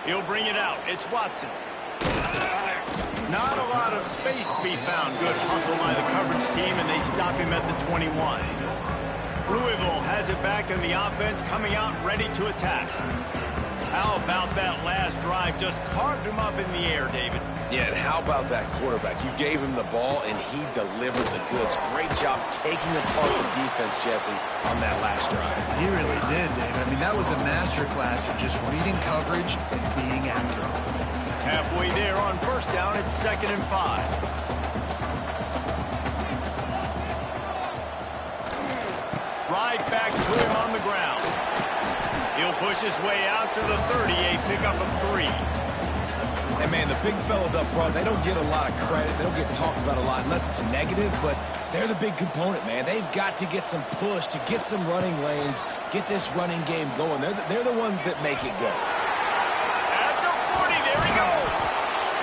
He'll bring it out. It's Watson. Not a lot of space to be found. Good hustle by the coverage team, and they stop him at the 21. Louisville has it back in the offense, coming out ready to attack. How about that last drive? Just carved him up in the air, David.
Yeah, and how about that quarterback? You gave him the ball, and he delivered the goods. Great job taking apart the defense, Jesse, on that last drive.
He really did, David. I mean, that was a masterclass in just reading coverage and being accurate.
Halfway there on first down, it's 2nd and 5. Right back to him on the ground. He'll push his way out to the 30, a pickup of 3.
And, man, the big fellas up front, they don't get a lot of credit. They don't get talked about a lot unless it's negative, but they're the big component, man. They've got to get some push, to get some running lanes, get this running game going. They're the ones that make it go.
At the 40, there he goes.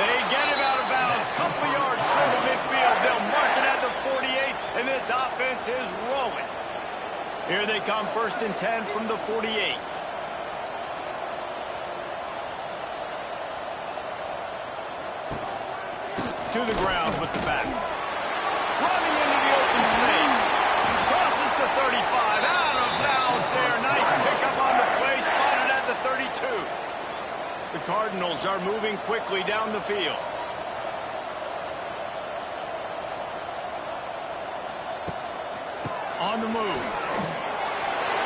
They get him out of bounds, couple yards short of midfield. They'll mark it at the 48, and this offense is rolling. Here they come, 1st and 10 from the 48. To the ground with the back. Running into the open space. Crosses the 35. Out of bounds there. Nice pickup on the play. Spotted at the 32. The Cardinals are moving quickly down the field. On the move.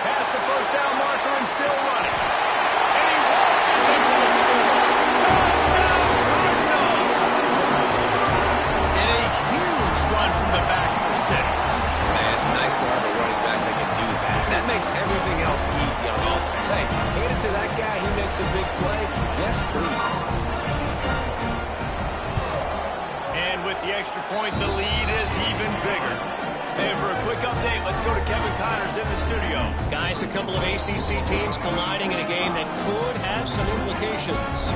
Past the first down marker and still running. And he launches into the score. Touchdown, Cardinals! And a huge run from the back for 6.
Man, it's nice to have a running back that can do that. That makes everything else easy on offense. Hey, hand it to that guy. He makes a big play. Yes, please.
And with the extra point, the lead is even bigger. And for a quick update, let's go to Kevin Connors in the studio.
Guys, a couple of ACC teams colliding in a game that could have some implications.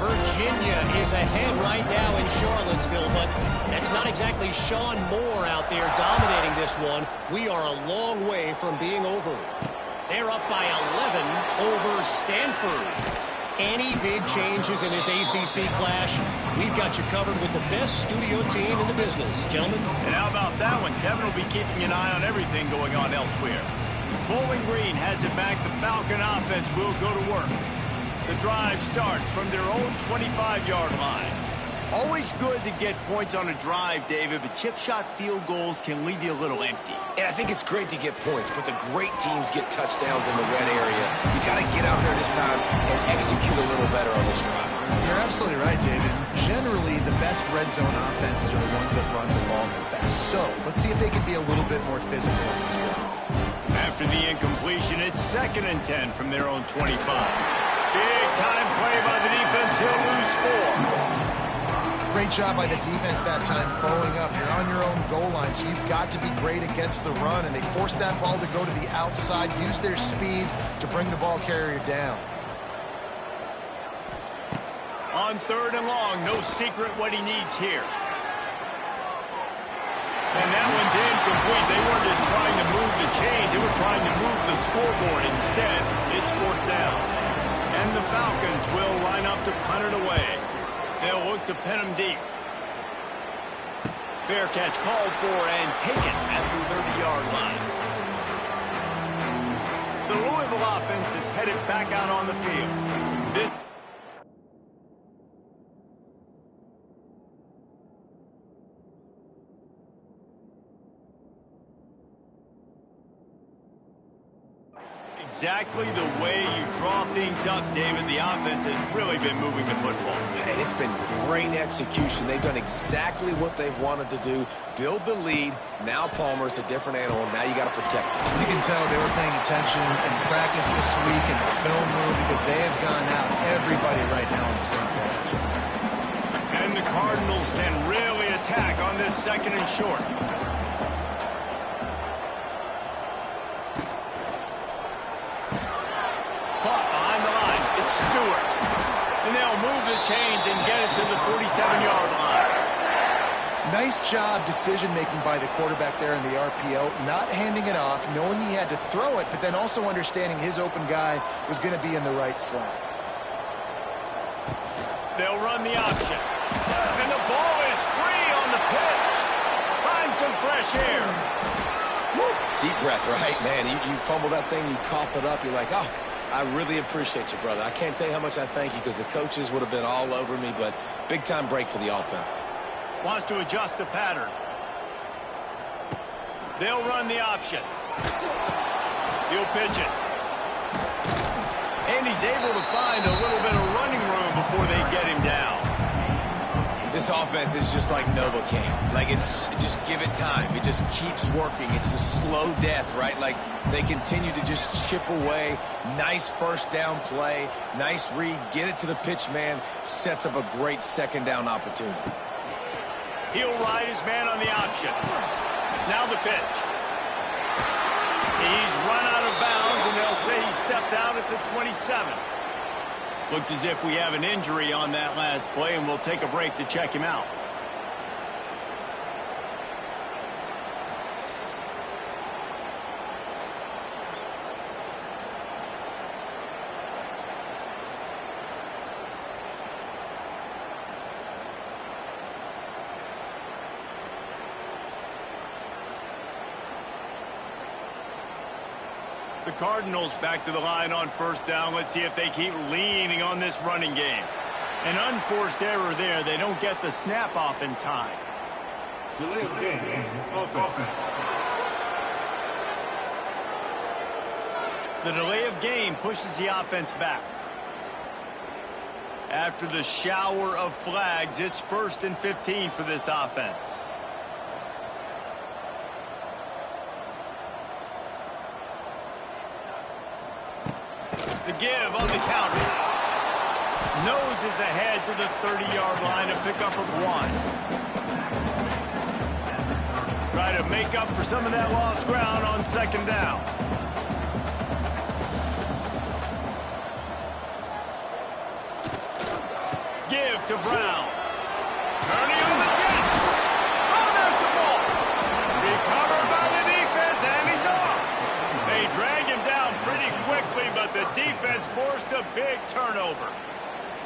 Virginia is ahead right now in Charlottesville, but that's not exactly Sean Moore out there dominating this one. We are a long way from being over. They're up by 11 over Stanford. Any big changes in this ACC clash, we've got you covered with the best studio team in the business, gentlemen.
And how about that one? Kevin will be keeping an eye on everything going on elsewhere. Bowling Green has it back. The Falcon offense will go to work. The drive starts from their own 25-yard line. Always good to get points on a drive, David, but chip shot field goals can leave you a little empty.
And I think it's great to get points, but the great teams get touchdowns in the red area. You got to get out there this time and execute a little better on this drive.
You're absolutely right, David. Generally, the best red zone offenses are the ones that run the ball the best. So let's see if they can be a little bit more physical on this drive.
After the incompletion, it's 2nd and 10 from their own 25. Big time play by the defense. He'll lose 4.
Great job by the defense that time, bowing up. You're on your own goal line, so you've got to be great against the run, and they forced that ball to go to the outside, use their speed to bring the ball carrier down.
On 3rd and long, no secret what he needs here. And that one's incomplete. They weren't just trying to move the chains, they were trying to move the scoreboard. Instead, it's 4th down. And the Falcons will line up to punt it away. They'll look to pin him deep. Fair catch called for and taken at the 30-yard line. The Louisville offense is headed back out on the field. This exactly the way you draw things up, David. The offense has really been moving the football.
And it's been great execution. They've done exactly what they've wanted to do. Build the lead. Now Palmer's a different animal. Now you got to protect it.
You can tell they were paying attention in practice this week in the film room because they have gone out, everybody right now on the same page.
And the Cardinals can really attack on this 2nd and short. And they'll move the chains and get it to the 47-yard line.
Nice job decision-making by the quarterback there in the RPO, not handing it off, knowing he had to throw it, but then also understanding his open guy was going to be in the right flat.
They'll run the option. And the ball is free on the pitch. Find some fresh air.
Woo. Deep breath, right? Man, you fumble that thing, you cough it up, you're like, oh, I really appreciate you, brother. I can't tell you how much I thank you because the coaches would have been all over me, but big-time break for the offense.
Wants to adjust the pattern. They'll run the option. He'll pitch it. And he's able to find a little bit of running room before they get him down.
This offense is just like Novocaine. Like, just give it time. It just keeps working. It's a slow death, right? Like, they continue to just chip away. Nice 1st down play. Nice read. Get it to the pitch man. Sets up a great 2nd down opportunity.
He'll ride his man on the option. Now the pitch. He's run out of bounds, and they'll say he stepped out at the 27. Looks as if we have an injury on that last play, and we'll take a break to check him out. The Cardinals back to the line on 1st down. Let's see if they keep leaning on this running game. An unforced error there. They don't get the snap off in time.
Delay of game, offense.
The delay of game pushes the offense back. After the shower of flags, it's 1st and 15 for this offense. The give on the counter. Noses ahead to the 30-yard line, a pickup of 1. Try to make up for some of that lost ground on 2nd down. Give to Brown. Turning on the Jets. Oh, there's the ball. Recovered by the defense, and he's off. They drag him down pretty quickly, but the defense forced a big turnover.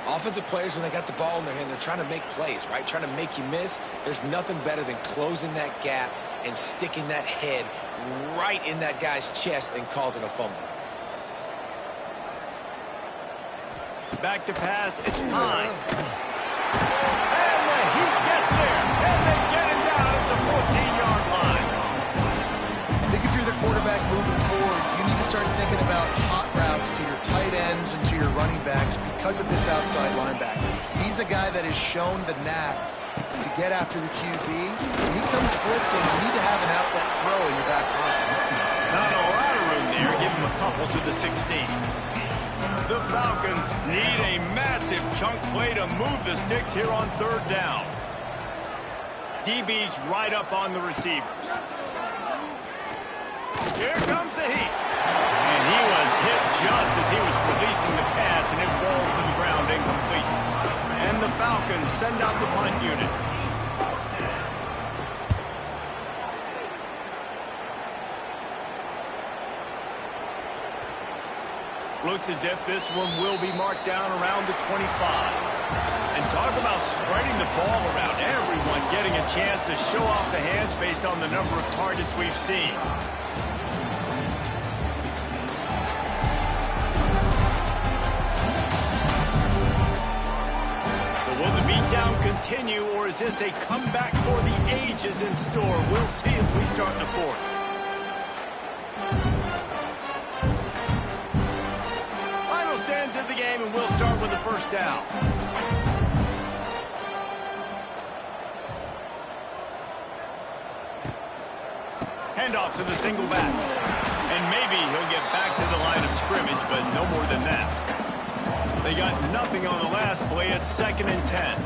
Offensive players, when they got the ball in their hand, they're trying to make plays, right? Trying to make you miss. There's nothing better than closing that gap and sticking that head right in that guy's chest and causing a fumble.
Back to pass, it's Pine. And the Heat gets there, and they get him down at the 14-yard line.
I think if you're the quarterback moving forward, you need to start thinking about hot routes to your tight ends and to your running backs because of this outside linebacker. He's a guy that has shown the knack to get after the QB. When he comes blitzing, you need to have an outlet throw in your back pocket.
Not a lot of room there. Give him a couple to the 16. The Falcons need a massive chunk play to move the sticks here on third down. DB's right up on the receivers. Here comes the Heat. And he was hit just as he was releasing the pass, and it falls to the ground incomplete. And the Falcons send out the punt unit. Looks as if this one will be marked down around the 25. And talk about spreading the ball around. Everyone getting a chance to show off the hands based on the number of targets we've seen. So will the beatdown continue, or is this a comeback for the ages in store? We'll see as we start the fourth. To the game, and we'll start with the first down. Handoff to the single back. And maybe he'll get back to the line of scrimmage, but no more than that. They got nothing on the last play. It's 2nd and 10.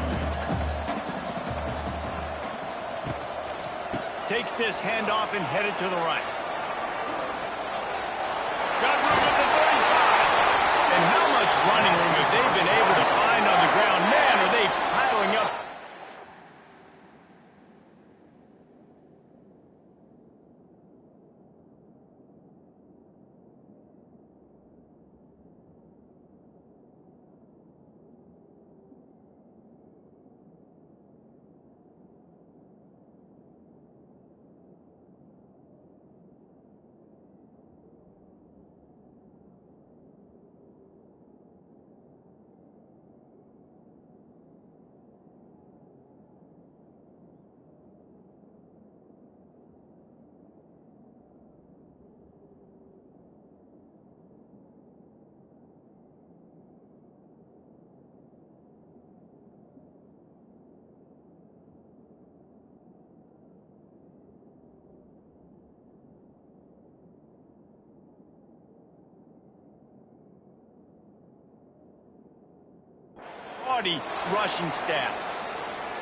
Takes this handoff and headed to the right. Got room at the 35. And how much running room have they been able to find on the ground? Man, are they piling up. Rushing stats.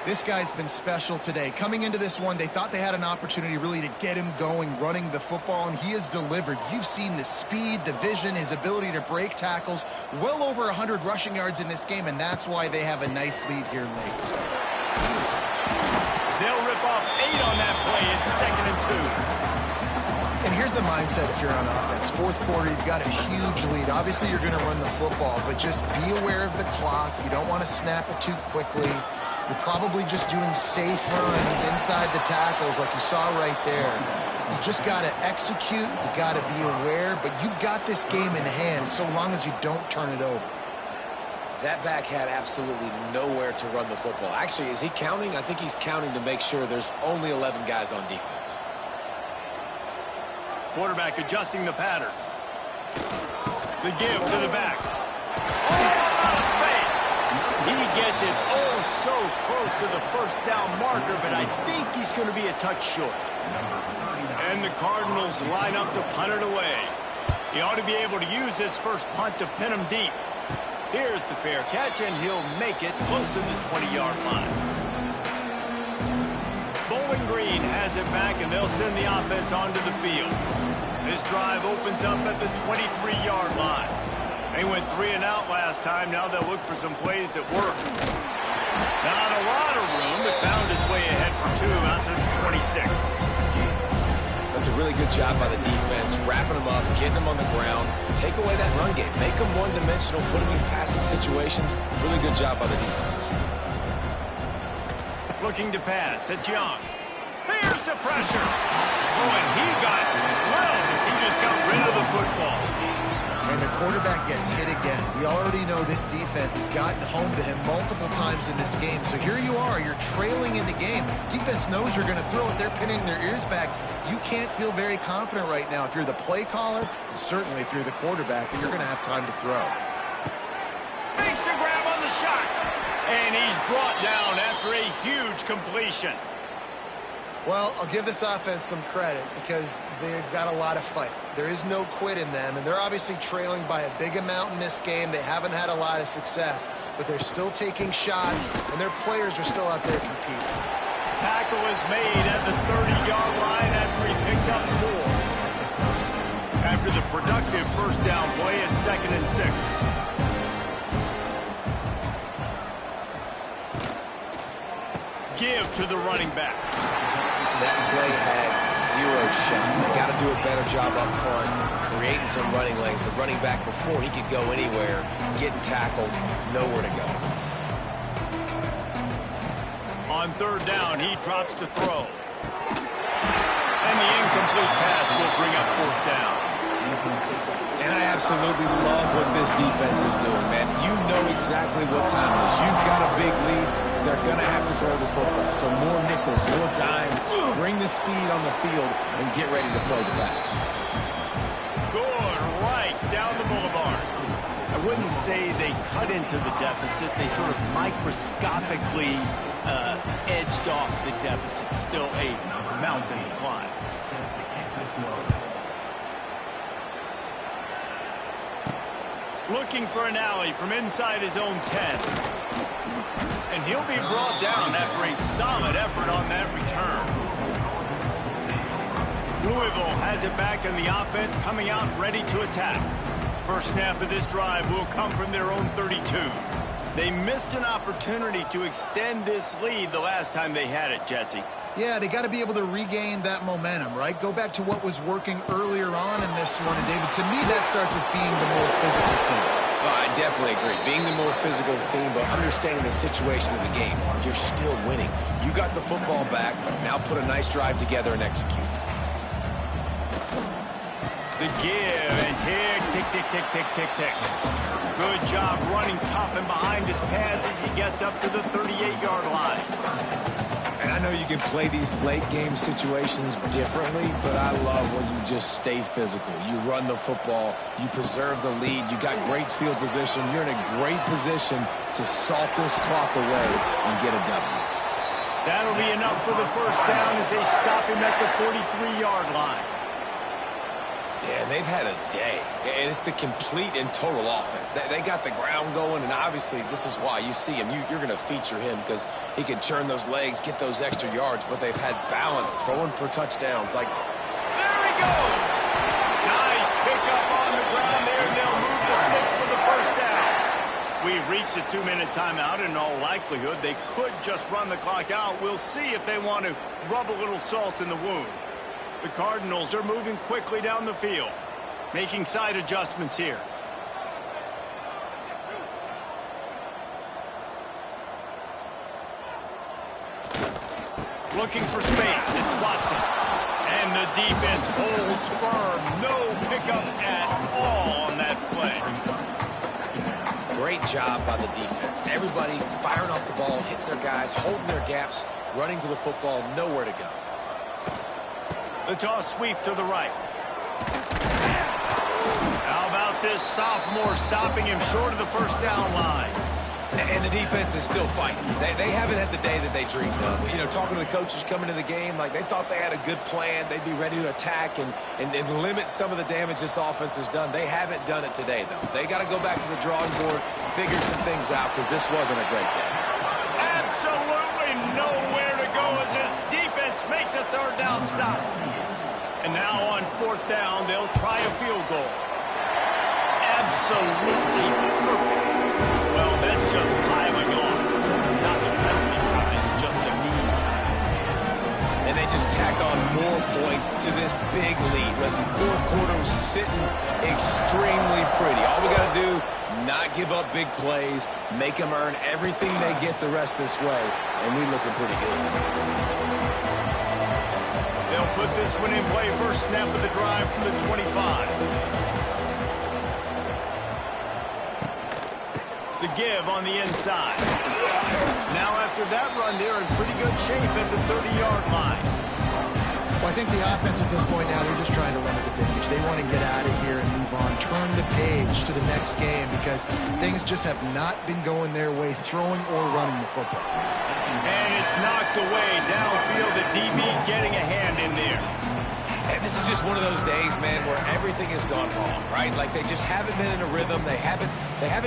This guy's been special today. Coming into this one, they thought they had an opportunity really to get him going, running the football, and he has delivered. You've seen the speed, the vision, his ability to break tackles. Well over 100 rushing yards in this game, and that's why they have a nice lead here late.
They'll rip off 8 on that play. It's 2nd and 2.
And here's the mindset if you're on offense. Fourth quarter, you've got a huge lead. Obviously, you're going to run the football, but just be aware of the clock. You don't want to snap it too quickly. You're probably just doing safe runs inside the tackles like you saw right there. You just got to execute. You got to be aware, but you've got this game in hand so long as you don't turn it over.
That back had absolutely nowhere to run the football. Actually, is he counting? I think he's counting to make sure there's only 11 guys on defense.
Quarterback adjusting the pattern. The give to the back. Oh, out of space. He gets it so close to the first down marker, but I think he's going to be a touch short. And the Cardinals line up to punt it away. He ought to be able to use this first punt to pin him deep. Here's the fair catch, and he'll make it close to the 20-yard line. Bowling Green has it back, and they'll send the offense onto the field. This drive opens up at the 23-yard line. They went 3 and out last time. Now they'll look for some plays that work. Not a lot of room, but found his way ahead for 2 out to the 26.
The That's a really good job by the defense, wrapping them up, getting them on the ground, take away that run game, make them one-dimensional, put them in passing situations. Really good job by the defense.
Looking to pass. It's Young. Here's the pressure. Oh, and he got drilled as he just got rid of the football.
And the quarterback gets hit again. We already know this defense has gotten home to him multiple times in this game. So here you are. You're trailing in the game. Defense knows you're going to throw it. They're pinning their ears back. You can't feel very confident right now if you're the play caller, and certainly if you're the quarterback, that you're going to have time to throw.
Makes a grab on the shot. And he's brought down after a huge completion.
Well, I'll give this offense some credit because they've got a lot of fight. There is no quit in them, and they're obviously trailing by a big amount in this game. They haven't had a lot of success, but they're still taking shots, and their players are still out there competing.
Tackle is made at the 30-yard line after he picked up 4. After the productive first down play at 2nd and 6. Give to the running back.
That play had 0 shot. They got to do a better job up front, creating some running lanes. The running back, before he could go anywhere, getting tackled, nowhere to go.
On 3rd down, he drops to throw. And the incomplete pass will bring up 4th down.
And I absolutely love what this defense is doing, man. You know exactly what time it is. You've got a big lead. They're going to have to throw the football. So more nickels, more dimes, bring the speed on the field, and get ready to play the pass.
Good, right down the boulevard. I wouldn't say they cut into the deficit. They sort of microscopically edged off the deficit. Still a mountain to climb. Looking for an alley from inside his own 10. And he'll be brought down after a solid effort on that return. Louisville has it back in the offense, coming out ready to attack. First snap of this drive will come from their own 32. They missed an opportunity to extend this lead the last time they had it, Jesse.
Yeah, they got to be able to regain that momentum, right? Go back to what was working earlier on in this one. And, David, to me, that starts with being the more physical team.
Well, I definitely agree. Being the more physical team, but understanding the situation of the game. You're still winning. You got the football back. Now put a nice drive together and execute.
The give and tick, tick, tick, tick, tick, tick, tick. Good job running tough and behind his pads as he gets up to the 38-yard line.
And I know you can play these late-game situations differently, but I love when you just stay physical. You run the football, you preserve the lead, you got great field position. You're in a great position to salt this clock away and get a W.
That'll be enough for the first down as they stop him at the 43-yard line.
Yeah, they've had a day, and it's the complete and total offense. They got the ground going, and obviously this is why you see him. You're going to feature him because he can churn those legs, get those extra yards, but they've had balance, throwing for touchdowns. Like,
there he goes! Nice pickup on the ground there, and they'll move the sticks for the first down. We've reached a 2-minute timeout, and in all likelihood, they could just run the clock out. We'll see if they want to rub a little salt in the wound. The Cardinals are moving quickly down the field, making side adjustments here. Looking for space, it's Watson. And the defense holds firm. No pickup at all on that play.
great job by the defense. Everybody firing off the ball, hitting their guys, holding their gaps, running to the football, nowhere to go.
The toss sweep to the right. How about this sophomore stopping him short of the first down line?
And the defense is still fighting. They haven't had the day that they dreamed of. You know, talking to the coaches coming to the game, like they thought they had a good plan. They'd be ready to attack and limit some of the damage this offense has done. They haven't done it today, though. They got to go back to the drawing board, figure some things out, because this wasn't a great day.
Absolutely nowhere to go as this defense makes a third down stop. And now on fourth down, they'll try a field goal. Absolutely perfect. Well, that's just piling on. Not the penalty kind, just the mean kind.
And they just tack on more points points to this big lead. Listen, fourth quarter was sitting extremely pretty. All we got to do, not give up big plays, make them earn everything they get the rest this way, and we're looking pretty good.
They'll put this one in play. First snap of the drive from the 25. The give on the inside. Now after that run, they're in pretty good shape at the 30-yard line.
Well, I think the offense at this point now, they're just trying to limit the damage. They want to get out of here and move on, turn the page to the next game because things just have not been going their way, throwing or running the football.
And it's knocked away downfield. The DB getting a hand in there.
And this is just one of those days, man, where everything has gone wrong, right? Like they just haven't been in a rhythm. They haven't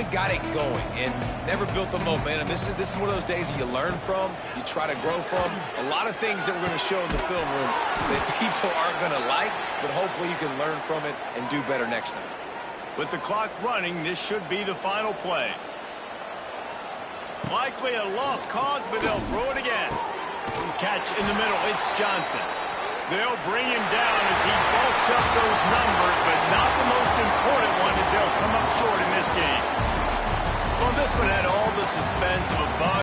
got it going and never built the momentum. This is one of those days that you learn from, you try to grow from. A lot of things that we're going to show in the film room that people aren't going to like, but hopefully you can learn from it and do better next time.
With the clock running, this should be the final play. Likely a lost cause, but they'll throw it again. Catch in the middle. It's Johnson. They'll bring him down as he bulks up those numbers, but not the most important one as they'll come up short in this game. Well, this one had all the suspense of a bug.